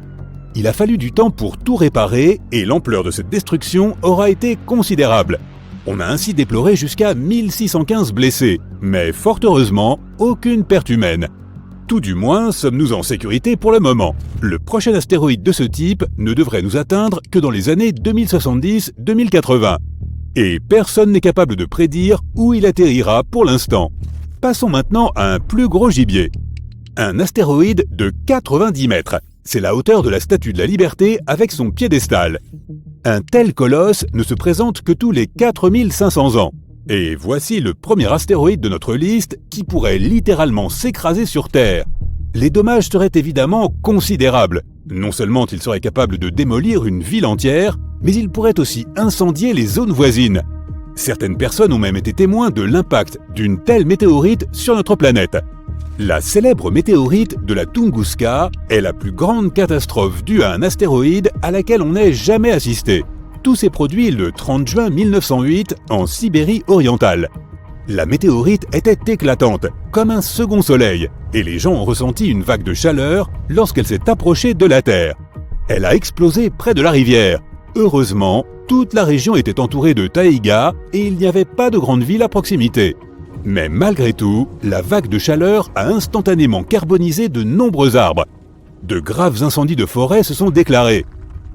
Speaker 3: Il a fallu du temps pour tout réparer et l'ampleur de cette destruction aura été considérable. On a ainsi déploré jusqu'à 1615 blessés, mais fort heureusement, aucune perte humaine. Tout du moins, sommes-nous en sécurité pour le moment. Le prochain astéroïde de ce type ne devrait nous atteindre que dans les années 2070-2080. Et personne n'est capable de prédire où il atterrira pour l'instant. Passons maintenant à un plus gros gibier. Un astéroïde de 90 mètres. C'est la hauteur de la Statue de la Liberté avec son piédestal. Un tel colosse ne se présente que tous les 4500 ans. Et voici le premier astéroïde de notre liste qui pourrait littéralement s'écraser sur Terre. Les dommages seraient évidemment considérables. Non seulement il serait capable de démolir une ville entière, mais il pourrait aussi incendier les zones voisines. Certaines personnes ont même été témoins de l'impact d'une telle météorite sur notre planète. La célèbre météorite de la Tunguska est la plus grande catastrophe due à un astéroïde à laquelle on n'ait jamais assisté. Tout s'est produit le 30 juin 1908 en Sibérie orientale. La météorite était éclatante, comme un second soleil, et les gens ont ressenti une vague de chaleur lorsqu'elle s'est approchée de la Terre. Elle a explosé près de la rivière. Heureusement, toute la région était entourée de taïgas et il n'y avait pas de grande ville à proximité. Mais malgré tout, la vague de chaleur a instantanément carbonisé de nombreux arbres. De graves incendies de forêt se sont déclarés.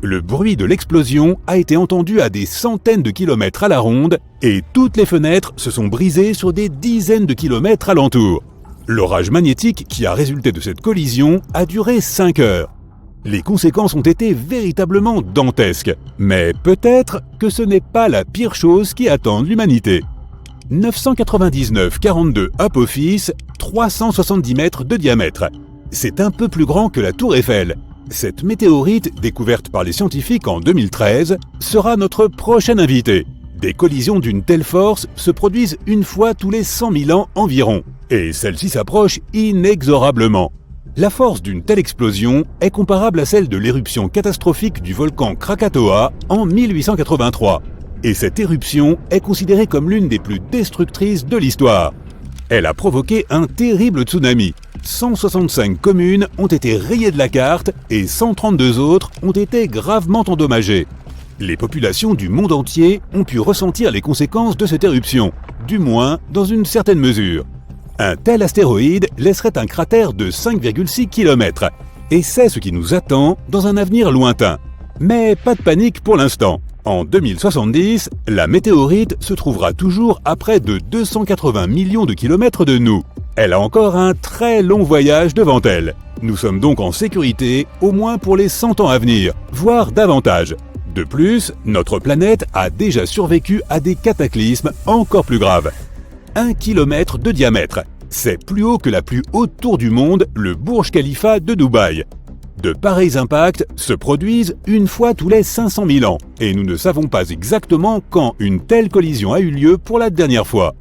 Speaker 3: Le bruit de l'explosion a été entendu à des centaines de kilomètres à la ronde et toutes les fenêtres se sont brisées sur des dizaines de kilomètres alentour. L'orage magnétique qui a résulté de cette collision a duré 5 heures. Les conséquences ont été véritablement dantesques, mais peut-être que ce n'est pas la pire chose qui attend l'humanité. 999,42 Apophis, 370 mètres de diamètre. C'est un peu plus grand que la Tour Eiffel. Cette météorite, découverte par les scientifiques en 2013, sera notre prochain invité. Des collisions d'une telle force se produisent une fois tous les 100 000 ans environ, et celle-ci s'approche inexorablement. La force d'une telle explosion est comparable à celle de l'éruption catastrophique du volcan Krakatoa en 1883. Et cette éruption est considérée comme l'une des plus destructrices de l'histoire. Elle a provoqué un terrible tsunami. 165 communes ont été rayées de la carte et 132 autres ont été gravement endommagées. Les populations du monde entier ont pu ressentir les conséquences de cette éruption, du moins dans une certaine mesure. Un tel astéroïde laisserait un cratère de 5,6 km, et c'est ce qui nous attend dans un avenir lointain. Mais pas de panique pour l'instant. En 2070, la météorite se trouvera toujours à près de 280 millions de kilomètres de nous. Elle a encore un très long voyage devant elle. Nous sommes donc en sécurité au moins pour les 100 ans à venir, voire davantage. De plus, notre planète a déjà survécu à des cataclysmes encore plus graves. 1 km de diamètre, c'est plus haut que la plus haute tour du monde, le Burj Khalifa de Dubaï. De pareils impacts se produisent une fois tous les 500 000 ans, et nous ne savons pas exactement quand une telle collision a eu lieu pour la dernière fois.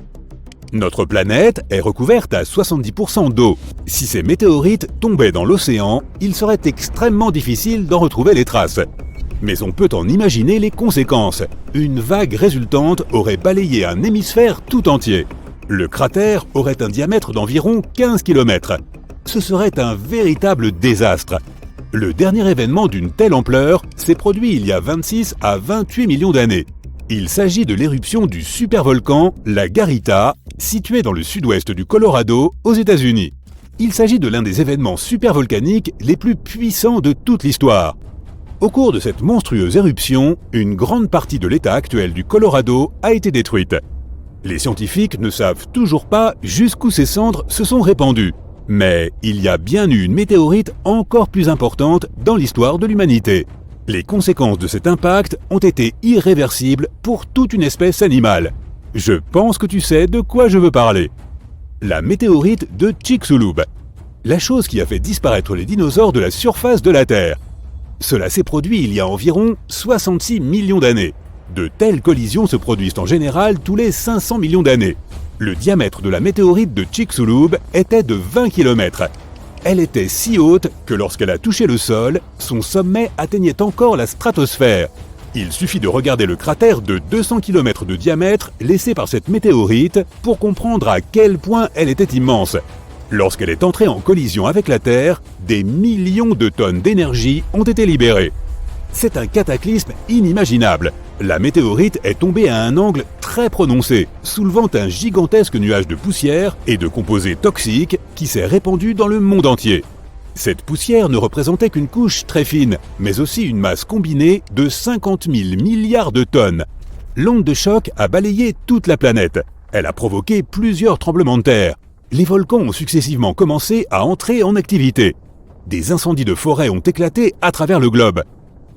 Speaker 3: Notre planète est recouverte à 70% d'eau. Si ces météorites tombaient dans l'océan, il serait extrêmement difficile d'en retrouver les traces. Mais on peut en imaginer les conséquences. Une vague résultante aurait balayé un hémisphère tout entier. Le cratère aurait un diamètre d'environ 15 km. Ce serait un véritable désastre. Le dernier événement d'une telle ampleur s'est produit il y a 26 à 28 millions d'années. Il s'agit de l'éruption du supervolcan, la Garita, situé dans le sud-ouest du Colorado, aux États-Unis. Il s'agit de l'un des événements supervolcaniques les plus puissants de toute l'histoire. Au cours de cette monstrueuse éruption, une grande partie de l'état actuel du Colorado a été détruite. Les scientifiques ne savent toujours pas jusqu'où ces cendres se sont répandues. Mais il y a bien eu une météorite encore plus importante dans l'histoire de l'humanité. Les conséquences de cet impact ont été irréversibles pour toute une espèce animale. Je pense que tu sais de quoi je veux parler. La météorite de Chicxulub. La chose qui a fait disparaître les dinosaures de la surface de la Terre. Cela s'est produit il y a environ 66 millions d'années. De telles collisions se produisent en général tous les 500 millions d'années. Le diamètre de la météorite de Chicxulub était de 20 km. Elle était si haute que lorsqu'elle a touché le sol, son sommet atteignait encore la stratosphère. Il suffit de regarder le cratère de 200 km de diamètre laissé par cette météorite pour comprendre à quel point elle était immense. Lorsqu'elle est entrée en collision avec la Terre, des millions de tonnes d'énergie ont été libérées. C'est un cataclysme inimaginable. La météorite est tombée à un angle très prononcé, soulevant un gigantesque nuage de poussière et de composés toxiques qui s'est répandu dans le monde entier. Cette poussière ne représentait qu'une couche très fine, mais aussi une masse combinée de 50 000 milliards de tonnes. L'onde de choc a balayé toute la planète. Elle a provoqué plusieurs tremblements de terre. Les volcans ont successivement commencé à entrer en activité. Des incendies de forêt ont éclaté à travers le globe.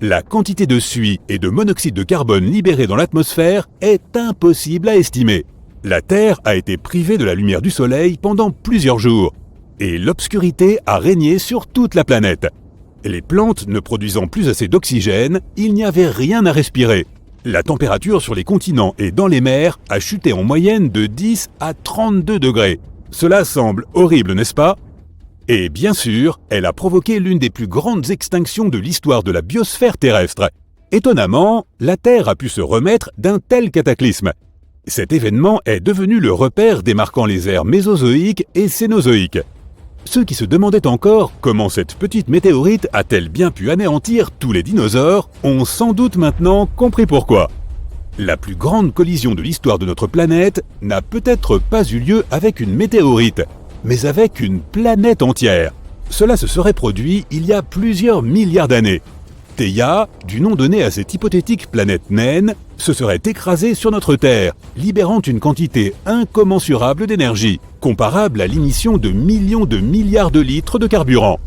Speaker 3: La quantité de suie et de monoxyde de carbone libérés dans l'atmosphère est impossible à estimer. La Terre a été privée de la lumière du Soleil pendant plusieurs jours. Et l'obscurité a régné sur toute la planète. Les plantes ne produisant plus assez d'oxygène, il n'y avait rien à respirer. La température sur les continents et dans les mers a chuté en moyenne de 10 à 32 degrés. Cela semble horrible, n'est-ce pas ? Et bien sûr, elle a provoqué l'une des plus grandes extinctions de l'histoire de la biosphère terrestre. Étonnamment, la Terre a pu se remettre d'un tel cataclysme. Cet événement est devenu le repère démarquant les ères mésozoïques et cénozoïques. Ceux qui se demandaient encore comment cette petite météorite a-t-elle bien pu anéantir tous les dinosaures ont sans doute maintenant compris pourquoi. La plus grande collision de l'histoire de notre planète n'a peut-être pas eu lieu avec une météorite, mais avec une planète entière. Cela se serait produit il y a plusieurs milliards d'années. Theia, du nom donné à cette hypothétique planète naine, se serait écrasée sur notre Terre, libérant une quantité incommensurable d'énergie, comparable à l'émission de millions de milliards de litres de carburant.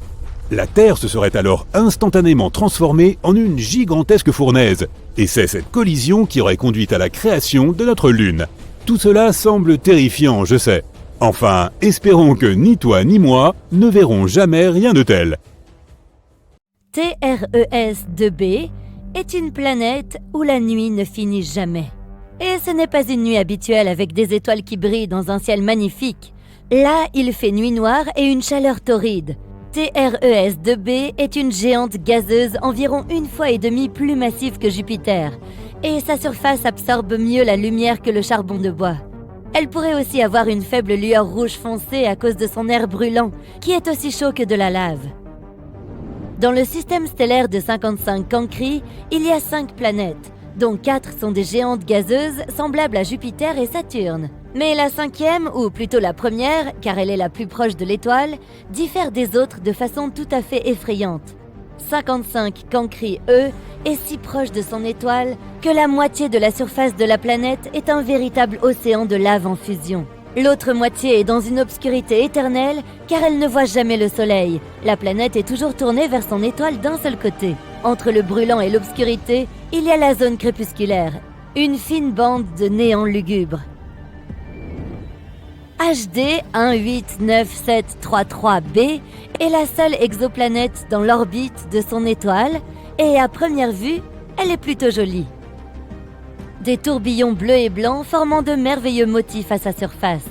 Speaker 3: La Terre se serait alors instantanément transformée en une gigantesque fournaise, et c'est cette collision qui aurait conduit à la création de notre Lune. Tout cela semble terrifiant, je sais. Enfin, espérons que ni toi ni moi ne verrons jamais rien de tel.
Speaker 4: TRES-2b est une planète où la nuit ne finit jamais. Et ce n'est pas une nuit habituelle avec des étoiles qui brillent dans un ciel magnifique. Là, il fait nuit noire et une chaleur torride. TRES-2b est une géante gazeuse environ 1,5 fois plus massive que Jupiter, et sa surface absorbe mieux la lumière que le charbon de bois. Elle pourrait aussi avoir une faible lueur rouge foncé à cause de son air brûlant, qui est aussi chaud que de la lave. Dans le système stellaire de 55 Cancri, il y a 5 planètes, dont 4 sont des géantes gazeuses semblables à Jupiter et Saturne. Mais la 5e, ou plutôt la première, car elle est la plus proche de l'étoile, diffère des autres de façon tout à fait effrayante. 55 Cancri E est si proche de son étoile que la moitié de la surface de la planète est un véritable océan de lave en fusion. L'autre moitié est dans une obscurité éternelle car elle ne voit jamais le soleil. La planète est toujours tournée vers son étoile d'un seul côté. Entre le brûlant et l'obscurité, il y a la zone crépusculaire, une fine bande de néant lugubre. HD 189733b est la seule exoplanète dans l'orbite de son étoile et à première vue, elle est plutôt jolie. Des tourbillons bleus et blancs formant de merveilleux motifs à sa surface.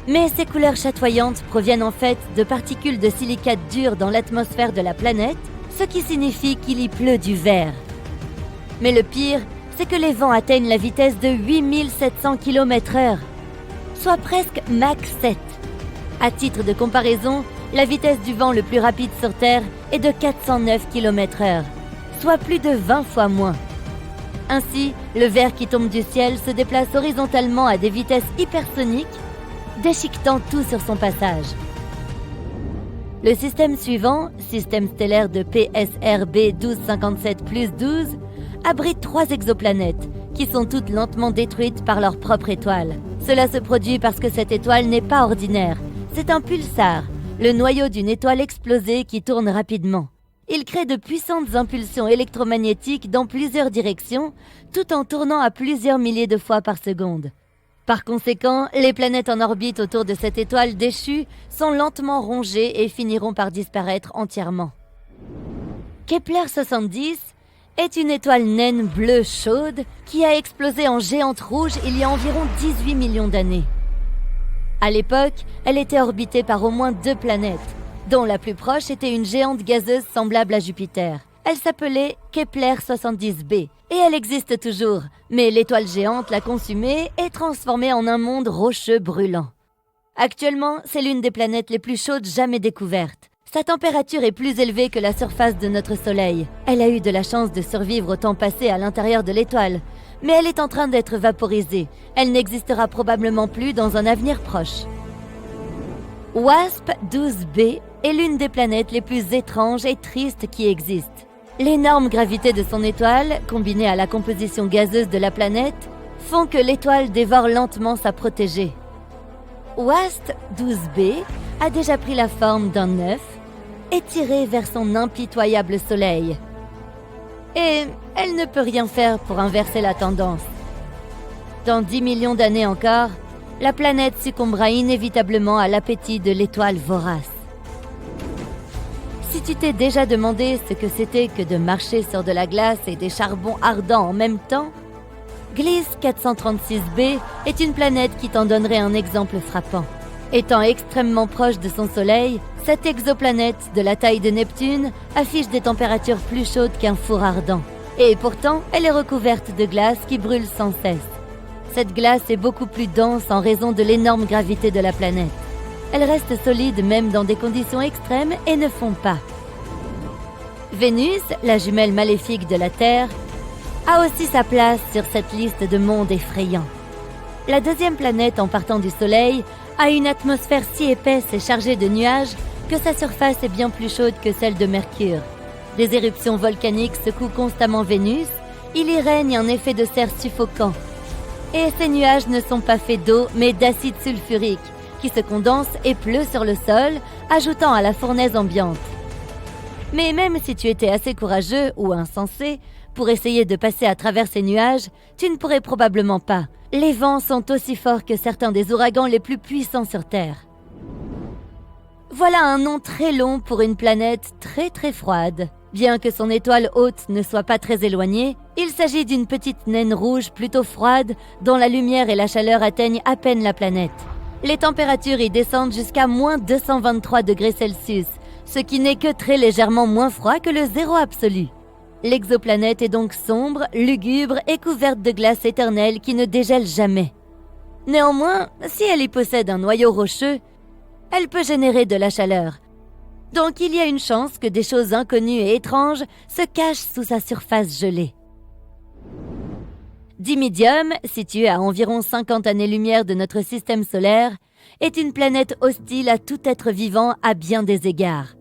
Speaker 4: Mais ces couleurs chatoyantes proviennent en fait de particules de silicate dur dans l'atmosphère de la planète, ce qui signifie qu'il y pleut du verre. Mais le pire, c'est que les vents atteignent la vitesse de 8700 km/h, soit presque Mach 7. À titre de comparaison, la vitesse du vent le plus rapide sur Terre est de 409 km/h, soit plus de 20 fois moins. Ainsi, le verre qui tombe du ciel se déplace horizontalement à des vitesses hypersoniques, déchiquetant tout sur son passage. Le système suivant, système stellaire de PSRB 1257+12, abrite 3 exoplanètes, qui sont toutes lentement détruites par leur propre étoile. Cela se produit parce que cette étoile n'est pas ordinaire, c'est un pulsar, le noyau d'une étoile explosée qui tourne rapidement. Il crée de puissantes impulsions électromagnétiques dans plusieurs directions, tout en tournant à plusieurs milliers de fois par seconde. Par conséquent, les planètes en orbite autour de cette étoile déchue sont lentement rongées et finiront par disparaître entièrement. Kepler 70 est une étoile naine bleue chaude qui a explosé en géante rouge il y a environ 18 millions d'années. À l'époque, elle était orbitée par au moins 2 planètes, dont la plus proche était une géante gazeuse semblable à Jupiter. Elle s'appelait Kepler 70b, et elle existe toujours, mais l'étoile géante l'a consumée et transformée en un monde rocheux brûlant. Actuellement, c'est l'une des planètes les plus chaudes jamais découvertes. Sa température est plus élevée que la surface de notre Soleil. Elle a eu de la chance de survivre au temps passé à l'intérieur de l'étoile, mais elle est en train d'être vaporisée. Elle n'existera probablement plus dans un avenir proche. WASP-12b est l'une des planètes les plus étranges et tristes qui existent. L'énorme gravité de son étoile, combinée à la composition gazeuse de la planète, font que l'étoile dévore lentement sa protégée. WASP-12b a déjà pris la forme d'un œuf, étiré vers son impitoyable soleil. Et elle ne peut rien faire pour inverser la tendance. Dans 10 millions d'années encore, la planète succombera inévitablement à l'appétit de l'étoile vorace. Si tu t'es déjà demandé ce que c'était que de marcher sur de la glace et des charbons ardents en même temps, Gliese 436b est une planète qui t'en donnerait un exemple frappant. Étant extrêmement proche de son Soleil, cette exoplanète de la taille de Neptune affiche des températures plus chaudes qu'un four ardent. Et pourtant, elle est recouverte de glace qui brûle sans cesse. Cette glace est beaucoup plus dense en raison de l'énorme gravité de la planète. Elle reste solide même dans des conditions extrêmes et ne fond pas. Vénus, la jumelle maléfique de la Terre, a aussi sa place sur cette liste de mondes effrayants. La deuxième planète en partant du Soleil a une atmosphère si épaisse et chargée de nuages que sa surface est bien plus chaude que celle de Mercure. Des éruptions volcaniques secouent constamment Vénus, il y règne un effet de serre suffocant. Et ces nuages ne sont pas faits d'eau mais d'acide sulfurique, qui se condense et pleut sur le sol, ajoutant à la fournaise ambiante. Mais même si tu étais assez courageux ou insensé pour essayer de passer à travers ces nuages, tu ne pourrais probablement pas. Les vents sont aussi forts que certains des ouragans les plus puissants sur Terre. Voilà un nom très long pour une planète très froide. Bien que son étoile haute ne soit pas très éloignée, il s'agit d'une petite naine rouge plutôt froide dont la lumière et la chaleur atteignent à peine la planète. Les températures y descendent jusqu'à moins 223 degrés Celsius, ce qui n'est que très légèrement moins froid que le zéro absolu. L'exoplanète est donc sombre, lugubre et couverte de glace éternelle qui ne dégèle jamais. Néanmoins, si elle y possède un noyau rocheux, elle peut générer de la chaleur. Donc il y a une chance que des choses inconnues et étranges se cachent sous sa surface gelée. Dimidium, située à environ 50 années-lumière de notre système solaire, est une planète hostile à tout être vivant à bien des égards.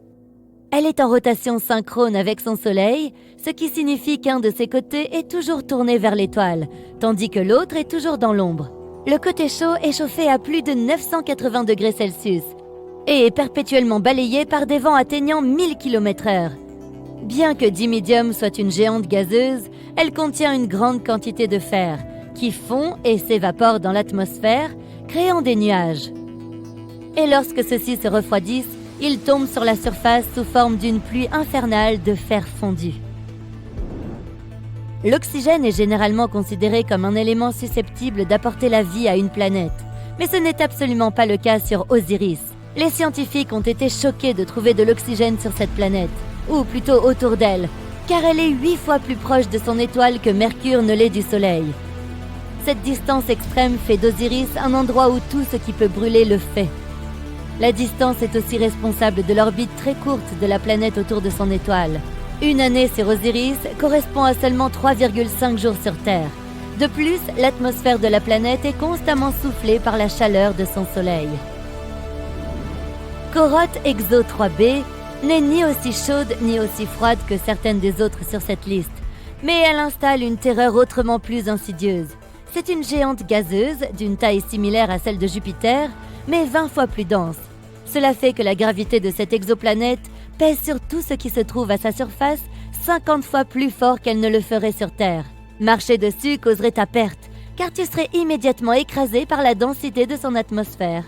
Speaker 4: Elle est en rotation synchrone avec son Soleil, ce qui signifie qu'un de ses côtés est toujours tourné vers l'étoile, tandis que l'autre est toujours dans l'ombre. Le côté chaud est chauffé à plus de 980 degrés Celsius et est perpétuellement balayé par des vents atteignant 1000 km/h. Bien que Dimidium soit une géante gazeuse, elle contient une grande quantité de fer, qui fond et s'évapore dans l'atmosphère, créant des nuages. Et lorsque ceux-ci se refroidissent, ils tombent sur la surface sous forme d'une pluie infernale de fer fondu. L'oxygène est généralement considéré comme un élément susceptible d'apporter la vie à une planète, mais ce n'est absolument pas le cas sur Osiris. Les scientifiques ont été choqués de trouver de l'oxygène sur cette planète, ou plutôt autour d'elle, car elle est 8 fois plus proche de son étoile que Mercure ne l'est du Soleil. Cette distance extrême fait d'Osiris un endroit où tout ce qui peut brûler le fait. La distance est aussi responsable de l'orbite très courte de la planète autour de son étoile. Une année sur Osiris correspond à seulement 3,5 jours sur Terre. De plus, l'atmosphère de la planète est constamment soufflée par la chaleur de son Soleil. Corotte Exo 3b n'est ni aussi chaude ni aussi froide que certaines des autres sur cette liste, mais elle installe une terreur autrement plus insidieuse. C'est une géante gazeuse d'une taille similaire à celle de Jupiter, mais 20 fois plus dense. Cela fait que la gravité de cette exoplanète pèse sur tout ce qui se trouve à sa surface 50 fois plus fort qu'elle ne le ferait sur Terre. Marcher dessus causerait ta perte, car tu serais immédiatement écrasé par la densité de son atmosphère.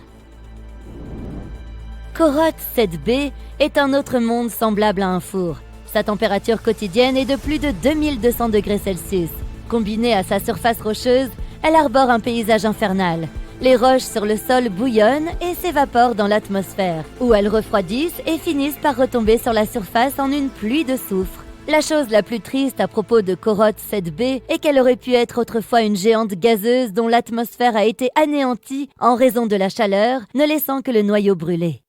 Speaker 4: Corotte 7b est un autre monde semblable à un four. Sa température quotidienne est de plus de 2200 degrés Celsius. Combinée à sa surface rocheuse, elle arbore un paysage infernal. Les roches sur le sol bouillonnent et s'évaporent dans l'atmosphère, où elles refroidissent et finissent par retomber sur la surface en une pluie de soufre. La chose la plus triste à propos de Corotte 7b est qu'elle aurait pu être autrefois une géante gazeuse dont l'atmosphère a été anéantie en raison de la chaleur, ne laissant que le noyau brûlé.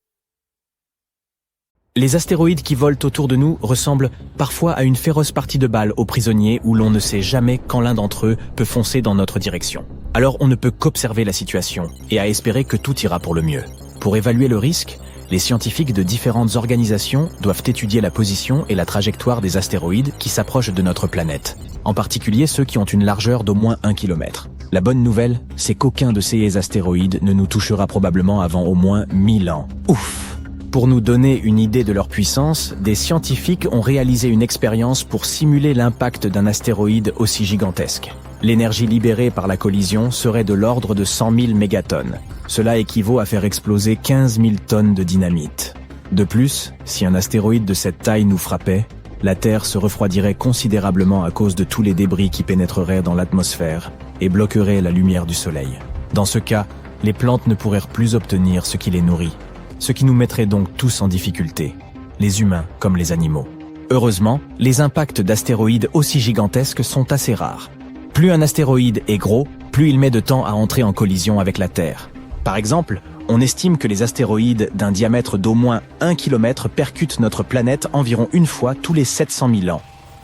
Speaker 1: Les astéroïdes qui volent autour de nous ressemblent parfois à une féroce partie de balle aux prisonniers où l'on ne sait jamais quand l'un d'entre eux peut foncer dans notre direction. Alors on ne peut qu'observer la situation et à espérer que tout ira pour le mieux. Pour évaluer le risque, les scientifiques de différentes organisations doivent étudier la position et la trajectoire des astéroïdes qui s'approchent de notre planète, en particulier ceux qui ont une largeur d'au moins 1 km. La bonne nouvelle, c'est qu'aucun de ces astéroïdes ne nous touchera probablement avant au moins 1000 ans. Ouf! Pour nous donner une idée de leur puissance, des scientifiques ont réalisé une expérience pour simuler l'impact d'un astéroïde aussi gigantesque. L'énergie libérée par la collision serait de l'ordre de 100 000 mégatonnes. Cela équivaut à faire exploser 15 000 tonnes de dynamite. De plus, si un astéroïde de cette taille nous frappait, la Terre se refroidirait considérablement à cause de tous les débris qui pénétreraient dans l'atmosphère et bloqueraient la lumière du Soleil. Dans ce cas, les plantes ne pourraient plus obtenir ce qui les nourrit, ce qui nous mettrait donc tous en difficulté, les humains comme les animaux. Heureusement, les impacts d'astéroïdes aussi gigantesques sont assez rares. Plus un astéroïde est gros, plus il met de temps à entrer en collision avec la Terre. Par exemple, on estime que les astéroïdes d'un diamètre d'au moins 1 km percutent notre planète environ une fois tous les 700 000 ans.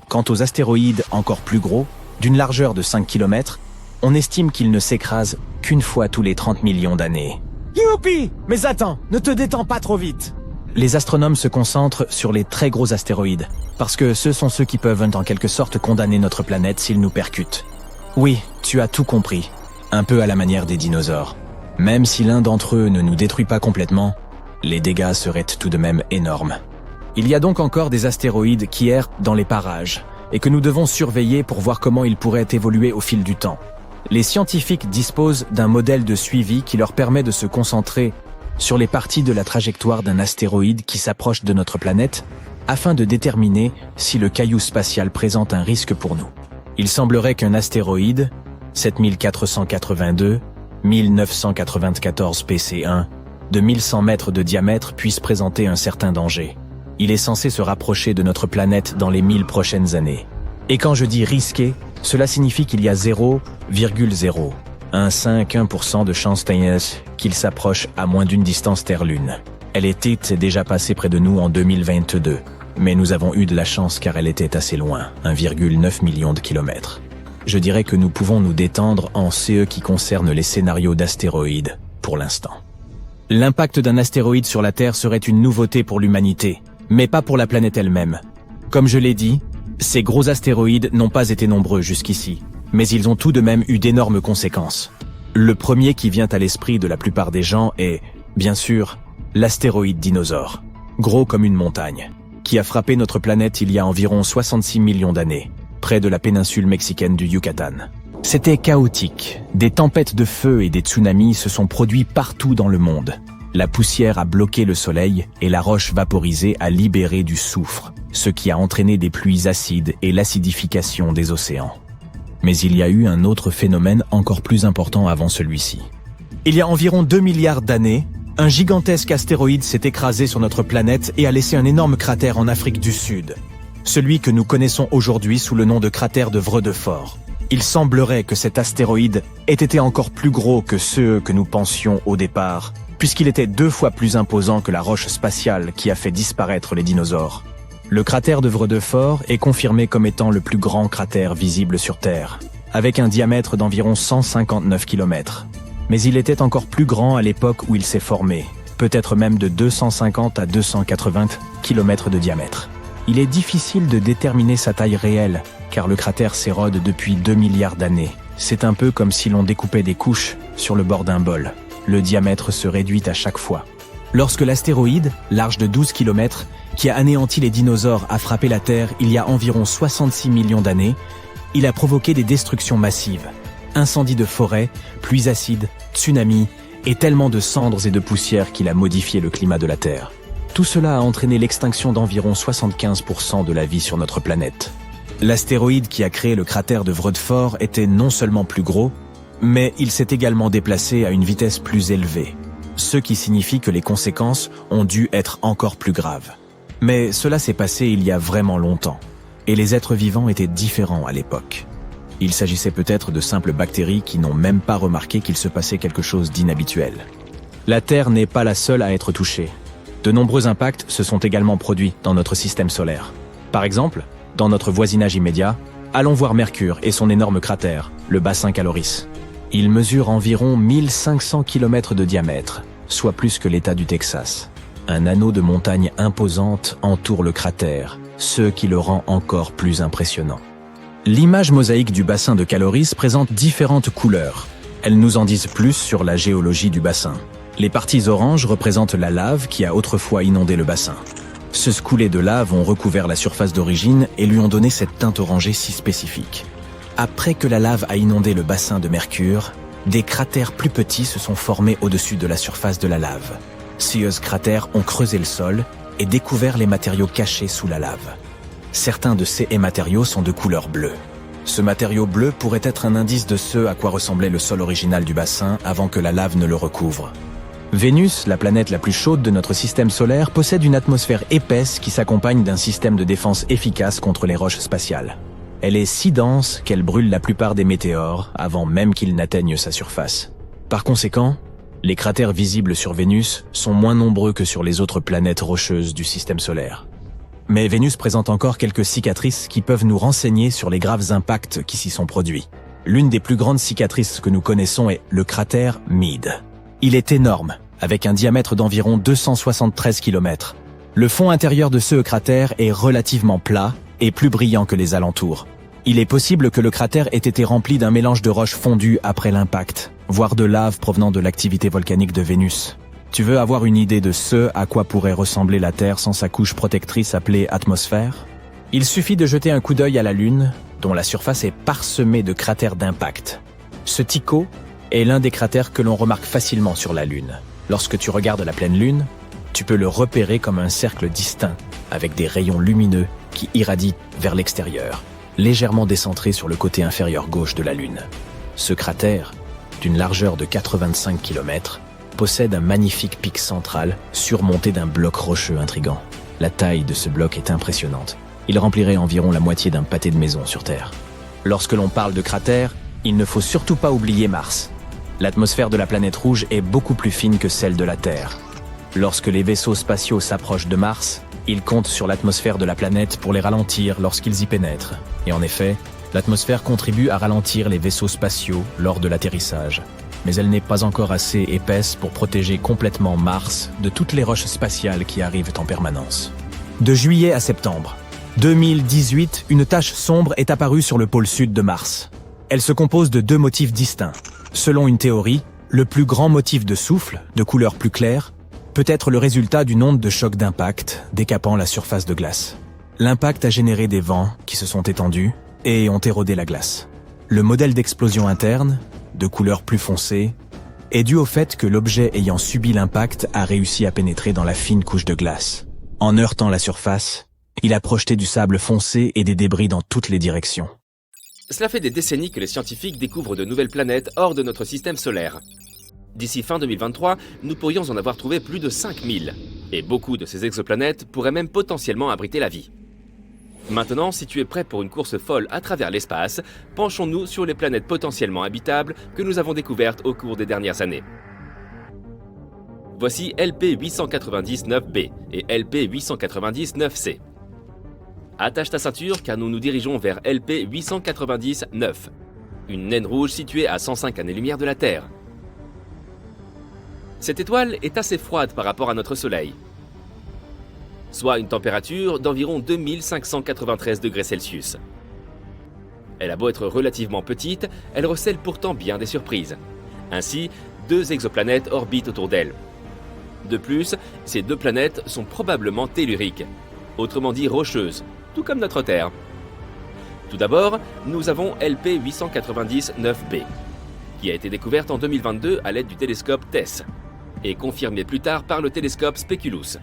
Speaker 1: Quant aux astéroïdes encore plus gros, d'une largeur de 5 km, on estime qu'ils ne s'écrasent qu'une fois tous les 30 millions d'années.
Speaker 5: Youpi! Mais attends, ne te détends pas trop vite.
Speaker 1: Les astronomes se concentrent sur les très gros astéroïdes, parce que ce sont ceux qui peuvent en quelque sorte condamner notre planète s'ils nous percutent. Oui, tu as tout compris, un peu à la manière des dinosaures. Même si l'un d'entre eux ne nous détruit pas complètement, les dégâts seraient tout de même énormes. Il y a donc encore des astéroïdes qui errent dans les parages, et que nous devons surveiller pour voir comment ils pourraient évoluer au fil du temps. Les scientifiques disposent d'un modèle de suivi qui leur permet de se concentrer sur les parties de la trajectoire d'un astéroïde qui s'approche de notre planète afin de déterminer si le caillou spatial présente un risque pour nous. Il semblerait qu'un astéroïde, 7482, 1994 PC1, de 1100 mètres de diamètre puisse présenter un certain danger. Il est censé se rapprocher de notre planète dans les 1000 prochaines années. Et quand je dis risqué, cela signifie qu'il y a 0,0151% de chance qu'il s'approche à moins d'une distance Terre-Lune. Elle était déjà passée près de nous en 2022, mais nous avons eu de la chance car elle était assez loin, 1,9 million de kilomètres. Je dirais que nous pouvons nous détendre en ce qui concerne les scénarios d'astéroïdes, pour l'instant. L'impact d'un astéroïde sur la Terre serait une nouveauté pour l'humanité, mais pas pour la planète elle-même. Comme je l'ai dit, ces gros astéroïdes n'ont pas été nombreux jusqu'ici, mais ils ont tout de même eu d'énormes conséquences. Le premier qui vient à l'esprit de la plupart des gens est, bien sûr, l'astéroïde dinosaure, gros comme une montagne, qui a frappé notre planète il y a environ 66 millions d'années, près de la péninsule mexicaine du Yucatan. C'était chaotique. Des tempêtes de feu et des tsunamis se sont produits partout dans le monde. La poussière a bloqué le soleil et la roche vaporisée a libéré du soufre, ce qui a entraîné des pluies acides et l'acidification des océans. Mais il y a eu un autre phénomène encore plus important avant celui-ci. Il y a environ 2 milliards d'années, un gigantesque astéroïde s'est écrasé sur notre planète et a laissé un énorme cratère en Afrique du Sud. Celui que nous connaissons aujourd'hui sous le nom de cratère de Vredefort. Il semblerait que cet astéroïde ait été encore plus gros que ceux que nous pensions au départ, puisqu'il était 2 fois plus imposant que la roche spatiale qui a fait disparaître les dinosaures. Le cratère de Vredefort est confirmé comme étant le plus grand cratère visible sur Terre, avec un diamètre d'environ 159 km. Mais il était encore plus grand à l'époque où il s'est formé, peut-être même de 250 à 280 km de diamètre. Il est difficile de déterminer sa taille réelle, car le cratère s'érode depuis 2 milliards d'années. C'est un peu comme si l'on découpait des couches sur le bord d'un bol. Le diamètre se réduit à chaque fois.
Speaker 6: Lorsque l'astéroïde, large de 12 km, qui a anéanti les dinosaures, a frappé la Terre il y a environ 66 millions d'années, il a provoqué des destructions massives. Incendies de forêt, pluies acides, tsunamis et tellement de cendres et de poussière qu'il a modifié le climat de la Terre. Tout cela a entraîné l'extinction d'environ 75% de la vie sur notre planète. L'astéroïde qui a créé le cratère de Vredefort était non seulement plus gros, mais il s'est également déplacé à une vitesse plus élevée, ce qui signifie que les conséquences ont dû être encore plus graves. Mais cela s'est passé il y a vraiment longtemps, et les êtres vivants étaient différents à l'époque. Il s'agissait peut-être de simples bactéries qui n'ont même pas remarqué qu'il se passait quelque chose d'inhabituel. La Terre n'est pas la seule à être touchée. De nombreux impacts se sont également produits dans notre système solaire. Par exemple, dans notre voisinage immédiat, allons voir Mercure et son énorme cratère, le bassin Caloris. Il mesure environ 1500 km de diamètre, soit plus que l'État du Texas. Un anneau de montagnes imposantes entoure le cratère, ce qui le rend encore plus impressionnant. L'image mosaïque du bassin de Caloris présente différentes couleurs. Elles nous en disent plus sur la géologie du bassin. Les parties oranges représentent la lave qui a autrefois inondé le bassin. Ce coulées de lave ont recouvert la surface d'origine et lui ont donné cette teinte orangée si spécifique. Après que la lave a inondé le bassin de Mercure, des cratères plus petits se sont formés au-dessus de la surface de la lave. Ces cratères ont creusé le sol et découvert les matériaux cachés sous la lave. Certains de ces matériaux sont de couleur bleue. Ce matériau bleu pourrait être un indice de ce à quoi ressemblait le sol original du bassin avant que la lave ne le recouvre. Vénus, la planète la plus chaude de notre système solaire, possède une atmosphère épaisse qui s'accompagne d'un système de défense efficace contre les roches spatiales. Elle est si dense qu'elle brûle la plupart des météores avant même qu'ils n'atteignent sa surface. Par conséquent, les cratères visibles sur Vénus sont moins nombreux que sur les autres planètes rocheuses du système solaire. Mais Vénus présente encore quelques cicatrices qui peuvent nous renseigner sur les graves impacts qui s'y sont produits. L'une des plus grandes cicatrices que nous connaissons est le cratère Meade. Il est énorme, avec un diamètre d'environ 273 km. Le fond intérieur de ce cratère est relativement plat et plus brillant que les alentours. Il est possible que le cratère ait été rempli d'un mélange de roches fondues après l'impact, voire de lave provenant de l'activité volcanique de Vénus. Tu veux avoir une idée de ce à quoi pourrait ressembler la Terre sans sa couche protectrice appelée atmosphère? Il suffit de jeter un coup d'œil à la Lune, dont la surface est parsemée de cratères d'impact. Ce Tycho est l'un des cratères que l'on remarque facilement sur la Lune. Lorsque tu regardes la pleine Lune, tu peux le repérer comme un cercle distinct, avec des rayons lumineux qui irradient vers l'extérieur, légèrement décentré sur le côté inférieur gauche de la Lune. Ce cratère, d'une largeur de 85 km, possède un magnifique pic central surmonté d'un bloc rocheux intrigant. La taille de ce bloc est impressionnante. Il remplirait environ la moitié d'un pâté de maison sur Terre. Lorsque l'on parle de cratère, il ne faut surtout pas oublier Mars. L'atmosphère de la planète rouge est beaucoup plus fine que celle de la Terre. Lorsque les vaisseaux spatiaux s'approchent de Mars, ils comptent sur l'atmosphère de la planète pour les ralentir lorsqu'ils y pénètrent. Et en effet, l'atmosphère contribue à ralentir les vaisseaux spatiaux lors de l'atterrissage. Mais elle n'est pas encore assez épaisse pour protéger complètement Mars de toutes les roches spatiales qui arrivent en permanence. De juillet à septembre 2018, une tache sombre est apparue sur le pôle sud de Mars. Elle se compose de deux motifs distincts. Selon une théorie, le plus grand motif de souffle, de couleur plus claire, peut être le résultat d'une onde de choc d'impact décapant la surface de glace. L'impact a généré des vents qui se sont étendus et ont érodé la glace. Le modèle d'explosion interne, de couleur plus foncée, est dû au fait que l'objet ayant subi l'impact a réussi à pénétrer dans la fine couche de glace. En heurtant la surface, il a projeté du sable foncé et des débris dans toutes les directions.
Speaker 2: Cela fait des décennies que les scientifiques découvrent de nouvelles planètes hors de notre système solaire. D'ici fin 2023, nous pourrions en avoir trouvé plus de 5000. Et beaucoup de ces exoplanètes pourraient même potentiellement abriter la vie. Maintenant, si tu es prêt pour une course folle à travers l'espace, penchons-nous sur les planètes potentiellement habitables que nous avons découvertes au cours des dernières années. Voici LP-890-9b et LP-890-9c. Attache ta ceinture car nous nous dirigeons vers LP-890-9, une naine rouge située à 105 années-lumière de la Terre. Cette étoile est assez froide par rapport à notre Soleil, soit une température d'environ 2593 degrés Celsius. Elle a beau être relativement petite, elle recèle pourtant bien des surprises. Ainsi, 2 exoplanètes orbitent autour d'elle. De plus, ces deux planètes sont probablement telluriques, autrement dit rocheuses, tout comme notre Terre. Tout d'abord, nous avons LP 890-9b, qui a été découverte en 2022 à l'aide du télescope TESS, et confirmée plus tard par le télescope Speculus.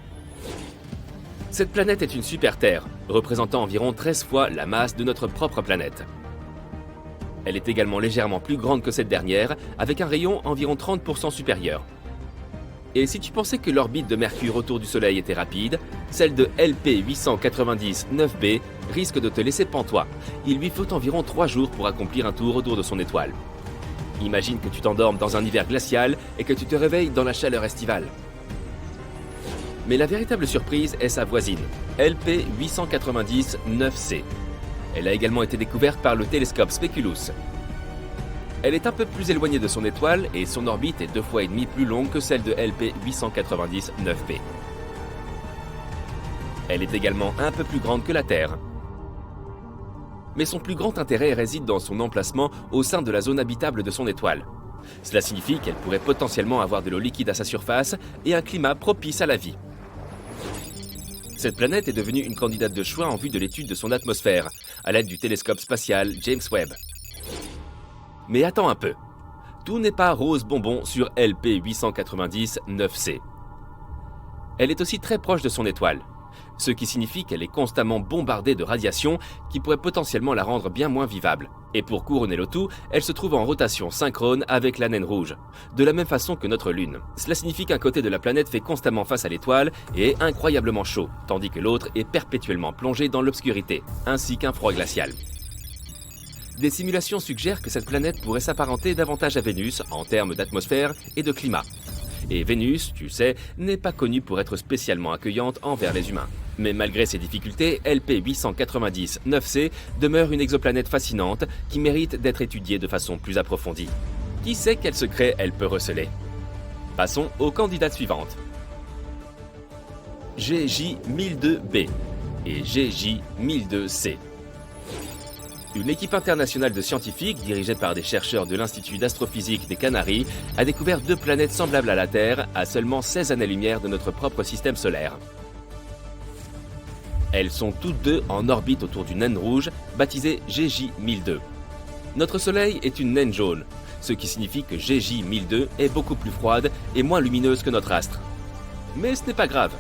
Speaker 2: Cette planète est une super-Terre, représentant environ 13 fois la masse de notre propre planète. Elle est également légèrement plus grande que cette dernière, avec un rayon environ 30% supérieur. Et si tu pensais que l'orbite de Mercure autour du Soleil était rapide, celle de LP 890-9b risque de te laisser pantois. Il lui faut environ 3 jours pour accomplir un tour autour de son étoile. Imagine que tu t'endormes dans un hiver glacial et que tu te réveilles dans la chaleur estivale. Mais la véritable surprise est sa voisine, LP 890-9c. Elle a également été découverte par le télescope Speculus. Elle est un peu plus éloignée de son étoile et son orbite est 2,5 fois plus longue que celle de LP 890-9b. Elle est également un peu plus grande que la Terre. Mais son plus grand intérêt réside dans son emplacement au sein de la zone habitable de son étoile. Cela signifie qu'elle pourrait potentiellement avoir de l'eau liquide à sa surface et un climat propice à la vie. Cette planète est devenue une candidate de choix en vue de l'étude de son atmosphère, à l'aide du télescope spatial James Webb. Mais attends un peu, tout n'est pas rose bonbon sur LP 890-9c. Elle est aussi très proche de son étoile, ce qui signifie qu'elle est constamment bombardée de radiation qui pourrait potentiellement la rendre bien moins vivable. Et pour couronner le tout, elle se trouve en rotation synchrone avec la naine rouge, de la même façon que notre Lune. Cela signifie qu'un côté de la planète fait constamment face à l'étoile et est incroyablement chaud, tandis que l'autre est perpétuellement plongé dans l'obscurité, ainsi qu'un froid glacial. Des simulations suggèrent que cette planète pourrait s'apparenter davantage à Vénus en termes d'atmosphère et de climat. Et Vénus, tu sais, n'est pas connue pour être spécialement accueillante envers les humains. Mais malgré ses difficultés, LP 890-9c demeure une exoplanète fascinante qui mérite d'être étudiée de façon plus approfondie. Qui sait quel secret elle peut receler? Passons aux candidates suivantes. GJ-1002b et GJ-1002c. Une équipe internationale de scientifiques, dirigée par des chercheurs de l'Institut d'astrophysique des Canaries, a découvert deux planètes semblables à la Terre à seulement 16 années-lumière de notre propre système solaire. Elles sont toutes deux en orbite autour d'une naine rouge, baptisée GJ-1002. Notre Soleil est une naine jaune, ce qui signifie que GJ-1002 est beaucoup plus froide et moins lumineuse que notre astre. Mais ce n'est pas grave.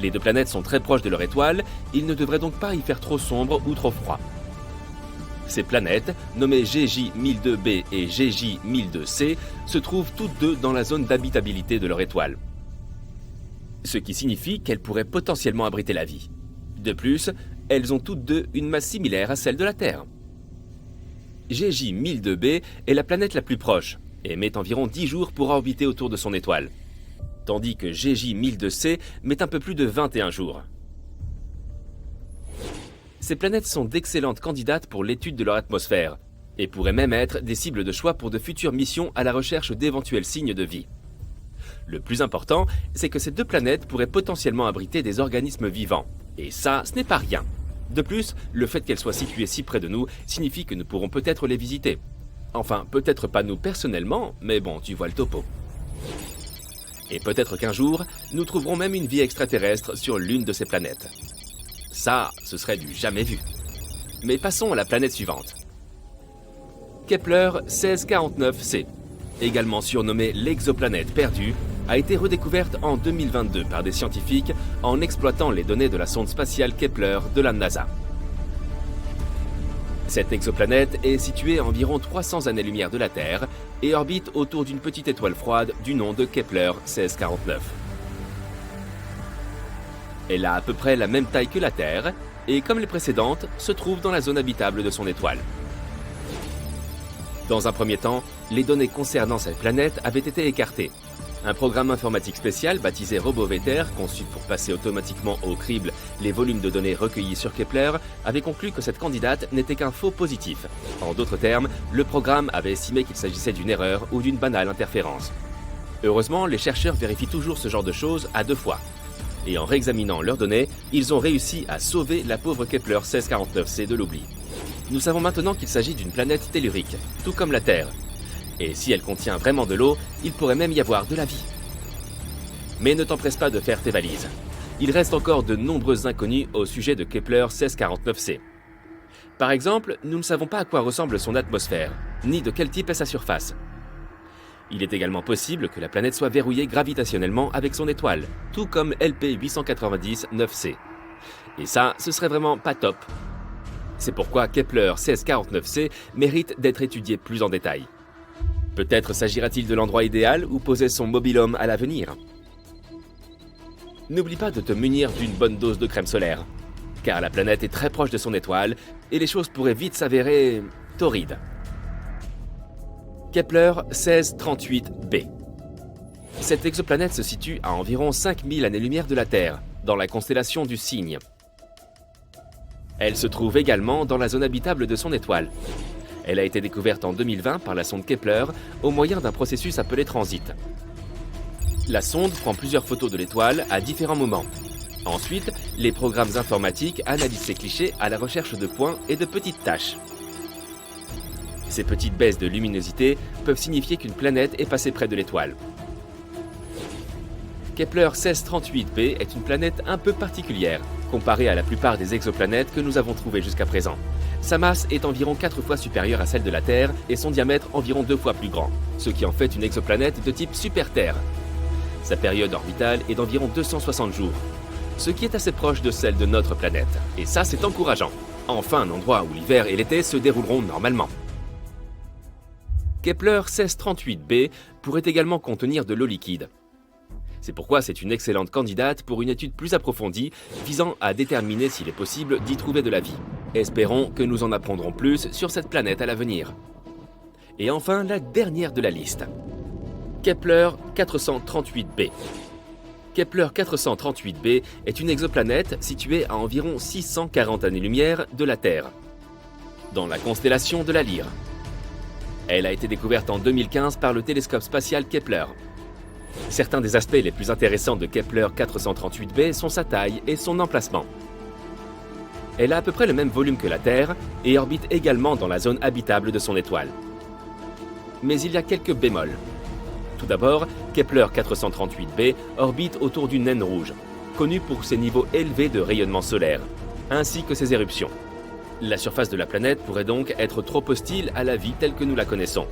Speaker 2: Les deux planètes sont très proches de leur étoile, il ne devrait donc pas y faire trop sombre ou trop froid. Ces planètes, nommées GJ-1002b et GJ-1002c, se trouvent toutes deux dans la zone d'habitabilité de leur étoile. Ce qui signifie qu'elles pourraient potentiellement abriter la vie. De plus, elles ont toutes deux une masse similaire à celle de la Terre. GJ-1002b est la planète la plus proche et met environ 10 jours pour orbiter autour de son étoile, tandis que GJ-1002c met un peu plus de 21 jours. Ces planètes sont d'excellentes candidates pour l'étude de leur atmosphère et pourraient même être des cibles de choix pour de futures missions à la recherche d'éventuels signes de vie. Le plus important, c'est que ces deux planètes pourraient potentiellement abriter des organismes vivants. Et ça, ce n'est pas rien. De plus, le fait qu'elles soient situées si près de nous signifie que nous pourrons peut-être les visiter. Enfin, peut-être pas nous personnellement, mais bon, tu vois le topo. Et peut-être qu'un jour, nous trouverons même une vie extraterrestre sur l'une de ces planètes. Ça, ce serait du jamais vu. Mais passons à la planète suivante. Kepler 1649c, également surnommée l'exoplanète perdue, a été redécouverte en 2022 par des scientifiques en exploitant les données de la sonde spatiale Kepler de la NASA. Cette exoplanète est située à environ 300 années-lumière de la Terre et orbite autour d'une petite étoile froide du nom de Kepler 1649. Elle a à peu près la même taille que la Terre et, comme les précédentes, se trouve dans la zone habitable de son étoile. Dans un premier temps, les données concernant cette planète avaient été écartées. Un programme informatique spécial baptisé RoboVeter, conçu pour passer automatiquement au crible les volumes de données recueillis sur Kepler, avait conclu que cette candidate n'était qu'un faux positif. En d'autres termes, le programme avait estimé qu'il s'agissait d'une erreur ou d'une banale interférence. Heureusement, les chercheurs vérifient toujours ce genre de choses à 2 fois. Et en réexaminant leurs données, ils ont réussi à sauver la pauvre Kepler 1649c de l'oubli. Nous savons maintenant qu'il s'agit d'une planète tellurique, tout comme la Terre. Et si elle contient vraiment de l'eau, il pourrait même y avoir de la vie. Mais ne t'empresse pas de faire tes valises. Il reste encore de nombreuses inconnues au sujet de Kepler 1649c. Par exemple, nous ne savons pas à quoi ressemble son atmosphère, ni de quel type est sa surface. Il est également possible que la planète soit verrouillée gravitationnellement avec son étoile, tout comme LP 890-9c. Et ça, ce serait vraiment pas top. C'est pourquoi Kepler 1649c mérite d'être étudié plus en détail. Peut-être s'agira-t-il de l'endroit idéal où poser son mobil-home à l'avenir. N'oublie pas de te munir d'une bonne dose de crème solaire, car la planète est très proche de son étoile et les choses pourraient vite s'avérer torrides. Kepler 1638b. Cette exoplanète se situe à environ 5000 années-lumière de la Terre, dans la constellation du Cygne. Elle se trouve également dans la zone habitable de son étoile. Elle a été découverte en 2020 par la sonde Kepler au moyen d'un processus appelé transit. La sonde prend plusieurs photos de l'étoile à différents moments. Ensuite, les programmes informatiques analysent ces clichés à la recherche de points et de petites taches. Ces petites baisses de luminosité peuvent signifier qu'une planète est passée près de l'étoile. Kepler 1638b est une planète un peu particulière, comparée à la plupart des exoplanètes que nous avons trouvées jusqu'à présent. Sa masse est environ 4 fois supérieure à celle de la Terre et son diamètre environ 2 fois plus grand, ce qui en fait une exoplanète de type super-Terre. Sa période orbitale est d'environ 260 jours, ce qui est assez proche de celle de notre planète. Et ça, c'est encourageant. Enfin, un endroit où l'hiver et l'été se dérouleront normalement. Kepler 1638b pourrait également contenir de l'eau liquide. C'est pourquoi c'est une excellente candidate pour une étude plus approfondie visant à déterminer s'il est possible d'y trouver de la vie. Espérons que nous en apprendrons plus sur cette planète à l'avenir. Et enfin, la dernière de la liste. Kepler 438b. Kepler 438b est une exoplanète située à environ 640 années-lumière de la Terre, dans la constellation de la Lyre. Elle a été découverte en 2015 par le télescope spatial Kepler. Certains des aspects les plus intéressants de Kepler 438b sont sa taille et son emplacement. Elle a à peu près le même volume que la Terre et orbite également dans la zone habitable de son étoile. Mais il y a quelques bémols. Tout d'abord, Kepler 438b orbite autour d'une naine rouge, connue pour ses niveaux élevés de rayonnement solaire, ainsi que ses éruptions. La surface de la planète pourrait donc être trop hostile à la vie telle que nous la connaissons.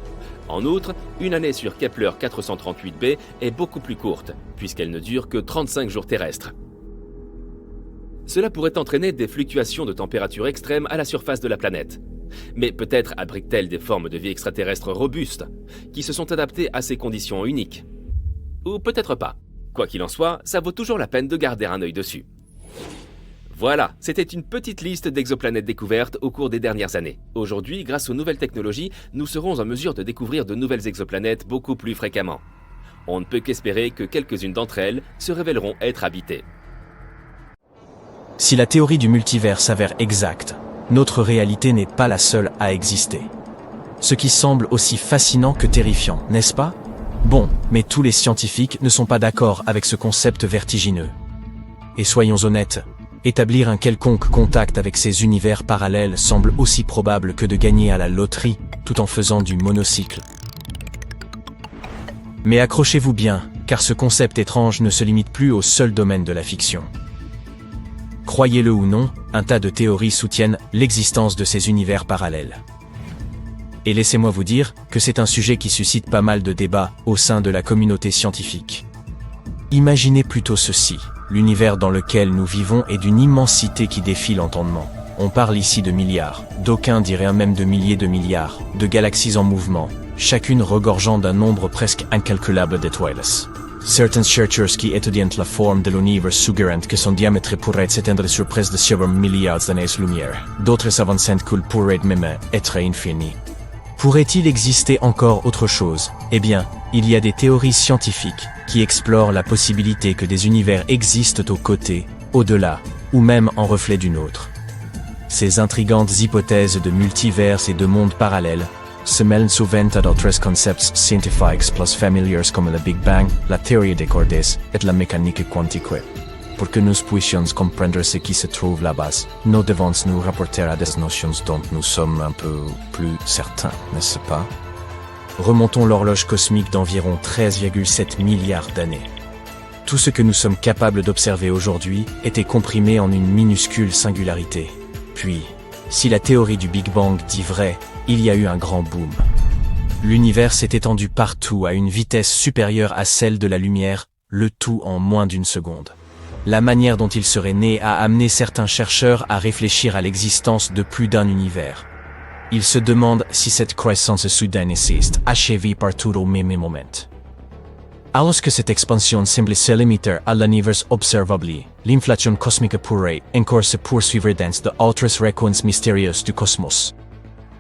Speaker 2: En outre, une année sur Kepler 438b est beaucoup plus courte, puisqu'elle ne dure que 35 jours terrestres. Cela pourrait entraîner des fluctuations de température extrêmes à la surface de la planète. Mais peut-être abrite-t-elle des formes de vie extraterrestres robustes, qui se sont adaptées à ces conditions uniques. Ou peut-être pas. Quoi qu'il en soit, ça vaut toujours la peine de garder un œil dessus. Voilà, c'était une petite liste d'exoplanètes découvertes au cours des dernières années. Aujourd'hui, grâce aux nouvelles technologies, nous serons en mesure de découvrir de nouvelles exoplanètes beaucoup plus fréquemment. On ne peut qu'espérer que quelques-unes d'entre elles se révéleront être habitées.
Speaker 1: Si la théorie du multivers s'avère exacte, notre réalité n'est pas la seule à exister. Ce qui semble aussi fascinant que terrifiant, n'est-ce pas? Bon, mais tous les scientifiques ne sont pas d'accord avec ce concept vertigineux. Et soyons honnêtes, établir un quelconque contact avec ces univers parallèles semble aussi probable que de gagner à la loterie, tout en faisant du monocycle. Mais accrochez-vous bien, car ce concept étrange ne se limite plus au seul domaine de la fiction. Croyez-le ou non, un tas de théories soutiennent l'existence de ces univers parallèles. Et laissez-moi vous dire que c'est un sujet qui suscite pas mal de débats au sein de la communauté scientifique. Imaginez plutôt ceci, l'univers dans lequel nous vivons est d'une immensité qui défie l'entendement. On parle ici de milliards, d'aucuns diraient même de milliers de milliards, de galaxies en mouvement, chacune regorgeant d'un nombre presque incalculable d'étoiles. Certains chercheurs qui étudient la forme de l'univers suggèrent que son diamètre pourrait s'étendre sur près de 7 milliards d'années-lumière. D'autres avancent qu'il pourrait même être infini. Pourrait-il exister encore autre chose? Eh bien, il y a des théories scientifiques qui explorent la possibilité que des univers existent aux côtés, au-delà, ou même en reflet d'une autre. Ces intrigantes hypothèses de multivers et de mondes parallèles se mêlent souvent à d'autres concepts scientifiques plus familiers comme le Big Bang, la théorie des cordes et la mécanique quantique. Pour que nous puissions comprendre ce qui se trouve là-bas, nous devons nous rapporter à des notions dont nous sommes un peu plus certains, n'est-ce pas? Remontons l'horloge cosmique d'environ 13,7 milliards d'années. Tout ce que nous sommes capables d'observer aujourd'hui était comprimé en une minuscule singularité. Puis, si la théorie du Big Bang dit vrai, il y a eu un grand boom. L'univers s'est étendu partout à une vitesse supérieure à celle de la lumière, le tout en moins d'une seconde. La manière dont il serait né a amené certains chercheurs à réfléchir à l'existence de plus d'un univers. Ils se demandent si cette croissance soudaine est achevée par tout au même moment. Alors que cette expansion semble se limiter à l'univers observable, l'inflation cosmique pourrait encore se poursuivre dans de autres recoins mystérieux du cosmos.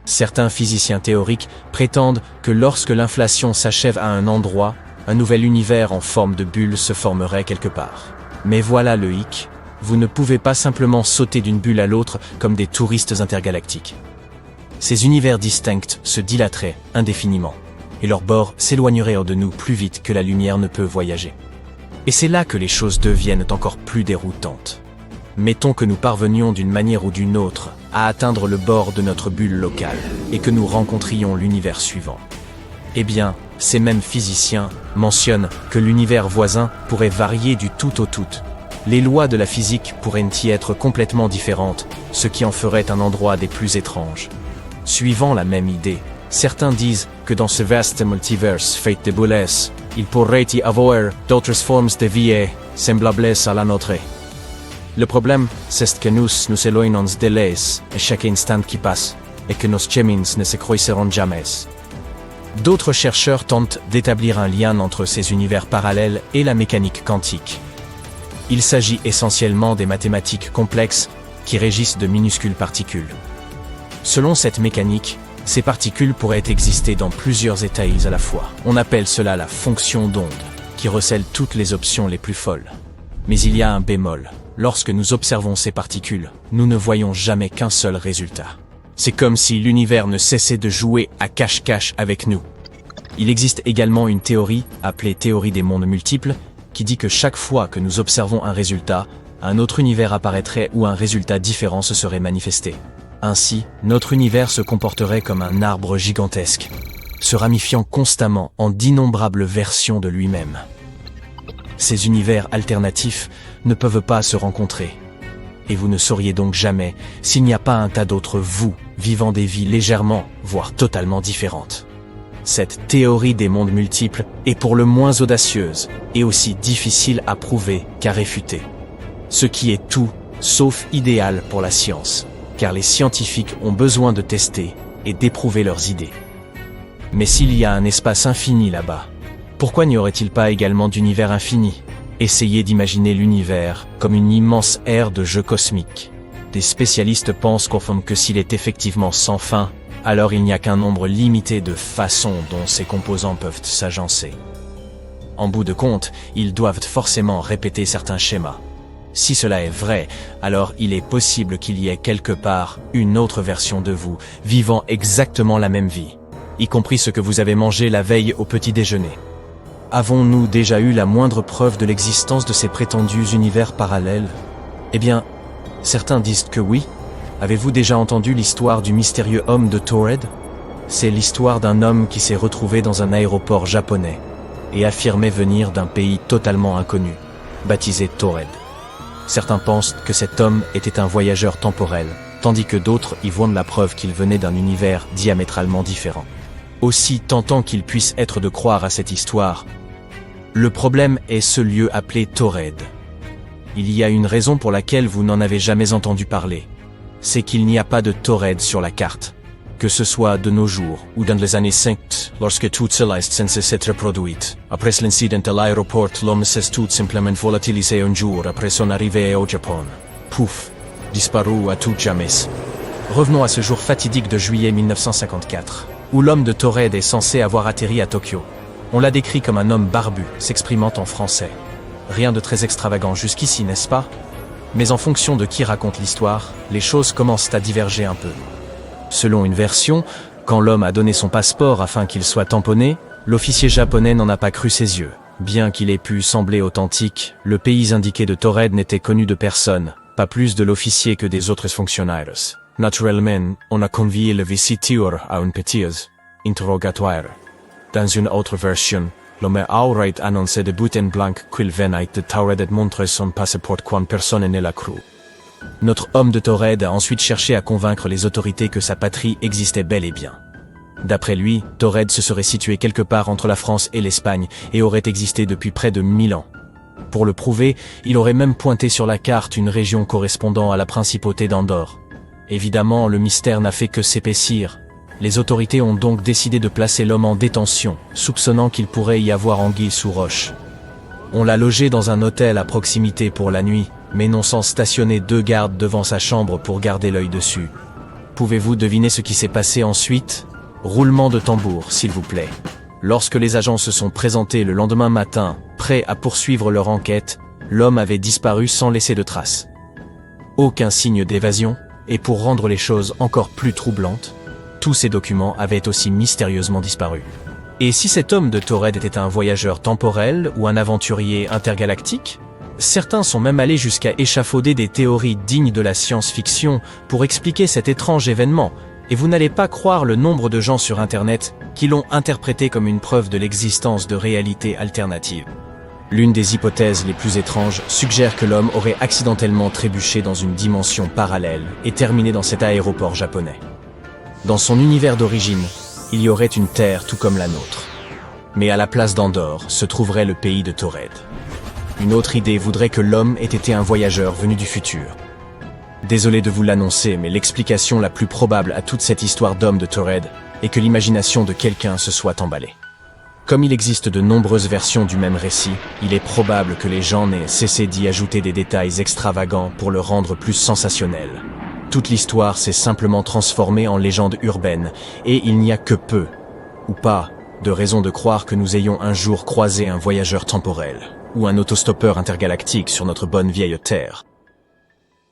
Speaker 1: Certains physiciens théoriques prétendent que lorsque l'inflation s'achève à un endroit, un nouvel univers en forme de bulle se formerait quelque part. Mais voilà le hic, vous ne pouvez pas simplement sauter d'une bulle à l'autre comme des touristes intergalactiques. Ces univers distincts se dilateraient indéfiniment, et leurs bords s'éloigneraient de nous plus vite que la lumière ne peut voyager. Et c'est là que les choses deviennent encore plus déroutantes. Mettons que nous parvenions d'une manière ou d'une autre à atteindre le bord de notre bulle locale et que nous rencontrions l'univers suivant. Eh bien, ces mêmes physiciens mentionnent que l'univers voisin pourrait varier du tout au tout. Les lois de la physique pourraient y être complètement différentes, ce qui en ferait un endroit des plus étranges. Suivant la même idée, certains disent que dans ce vaste multiverse fait de boules, il pourrait y avoir d'autres formes de vie semblables à la nôtre. Le problème, c'est que nous éloignons de l'es à chaque instant qui passe, et que nos chemins ne se croiseront jamais. D'autres chercheurs tentent d'établir un lien entre ces univers parallèles et la mécanique quantique. Il s'agit essentiellement des mathématiques complexes qui régissent de minuscules particules. Selon cette mécanique, ces particules pourraient exister dans plusieurs états à la fois. On appelle cela la fonction d'onde, qui recèle toutes les options les plus folles. Mais il y a un bémol. Lorsque nous observons ces particules, nous ne voyons jamais qu'un seul résultat. C'est comme si l'univers ne cessait de jouer à cache-cache avec nous. Il existe également une théorie, appelée théorie des mondes multiples, qui dit que chaque fois que nous observons un résultat, un autre univers apparaîtrait où un résultat différent se serait manifesté. Ainsi, notre univers se comporterait comme un arbre gigantesque, se ramifiant constamment en d'innombrables versions de lui-même. Ces univers alternatifs ne peuvent pas se rencontrer. Et vous ne sauriez donc jamais s'il n'y a pas un tas d'autres vous vivant des vies légèrement, voire totalement différentes. Cette théorie des mondes multiples est pour le moins audacieuse et aussi difficile à prouver qu'à réfuter. Ce qui est tout sauf idéal pour la science, car les scientifiques ont besoin de tester et d'éprouver leurs idées. Mais s'il y a un espace infini là-bas, pourquoi n'y aurait-il pas également d'univers infini ? Essayez d'imaginer l'univers comme une immense aire de jeu cosmique. Des spécialistes pensent que s'il est effectivement sans fin, alors il n'y a qu'un nombre limité de façons dont ces composants peuvent s'agencer. En bout de compte, ils doivent forcément répéter certains schémas. Si cela est vrai, alors il est possible qu'il y ait quelque part une autre version de vous, vivant exactement la même vie, y compris ce que vous avez mangé la veille au petit déjeuner. Avons-nous déjà eu la moindre preuve de l'existence de ces prétendus univers parallèles ? Eh bien, certains disent que oui. Avez-vous déjà entendu l'histoire du mystérieux homme de Taured ? C'est l'histoire d'un homme qui s'est retrouvé dans un aéroport japonais et affirmait venir d'un pays totalement inconnu, baptisé Taured. Certains pensent que cet homme était un voyageur temporel, tandis que d'autres y voient la preuve qu'il venait d'un univers diamétralement différent. Aussi tentant qu'il puisse être de croire à cette histoire, le problème est ce lieu appelé Taured. Il y a une raison pour laquelle vous n'en avez jamais entendu parler. C'est qu'il n'y a pas de Taured sur la carte. Que ce soit de nos jours ou dans les années 50, lorsque tout céleste s'est s'être produit. Après l'incident à l'aéroport, l'homme s'est tout simplement volatilisé un jour après son arrivée au Japon. Pouf, disparu à tout jamais. Revenons à ce jour fatidique de juillet 1954, où l'homme de Taured est censé avoir atterri à Tokyo. On l'a décrit comme un homme barbu, s'exprimant en français. Rien de très extravagant jusqu'ici, n'est-ce pas ? Mais en fonction de qui raconte l'histoire, les choses commencent à diverger un peu. Selon une version, quand l'homme a donné son passeport afin qu'il soit tamponné, l'officier japonais n'en a pas cru ses yeux. Bien qu'il ait pu sembler authentique, le pays indiqué de Taured n'était connu de personne, pas plus de l'officier que des autres fonctionnaires. Naturellement, on a convié le visiteur à un petit interrogatoire. Dans une autre version, l'homme aurait annoncé de but en blanc qu'il venait de Taured et montrer son passeport quand personne ne l'a cru. Notre homme de Taured a ensuite cherché à convaincre les autorités que sa patrie existait bel et bien. D'après lui, Taured se serait situé quelque part entre la France et l'Espagne et aurait existé depuis près de 1000 ans. Pour le prouver, il aurait même pointé sur la carte une région correspondant à la principauté d'Andorre. Évidemment, le mystère n'a fait que s'épaissir. Les autorités ont donc décidé de placer l'homme en détention, soupçonnant qu'il pourrait y avoir anguille sous roche. On l'a logé dans un hôtel à proximité pour la nuit, mais non sans stationner 2 gardes devant sa chambre pour garder l'œil dessus. Pouvez-vous deviner ce qui s'est passé ensuite ? Roulement de tambour, s'il vous plaît. Lorsque les agents se sont présentés le lendemain matin, prêts à poursuivre leur enquête, l'homme avait disparu sans laisser de traces. Aucun signe d'évasion, et pour rendre les choses encore plus troublantes, tous ces documents avaient aussi mystérieusement disparu. Et si cet homme de Taured était un voyageur temporel ou un aventurier intergalactique ? Certains sont même allés jusqu'à échafauder des théories dignes de la science-fiction pour expliquer cet étrange événement, et vous n'allez pas croire le nombre de gens sur Internet qui l'ont interprété comme une preuve de l'existence de réalités alternatives. L'une des hypothèses les plus étranges suggère que l'homme aurait accidentellement trébuché dans une dimension parallèle et terminé dans cet aéroport japonais. Dans son univers d'origine, il y aurait une terre tout comme la nôtre. Mais à la place d'Andorre se trouverait le pays de Taured. Une autre idée voudrait que l'homme ait été un voyageur venu du futur. Désolé de vous l'annoncer, mais l'explication la plus probable à toute cette histoire d'homme de Taured est que l'imagination de quelqu'un se soit emballée. Comme il existe de nombreuses versions du même récit, il est probable que les gens n'aient cessé d'y ajouter des détails extravagants pour le rendre plus sensationnel. Toute l'histoire s'est simplement transformée en légende urbaine, et il n'y a que peu, ou pas, de raison de croire que nous ayons un jour croisé un voyageur temporel, ou un autostoppeur intergalactique sur notre bonne vieille Terre.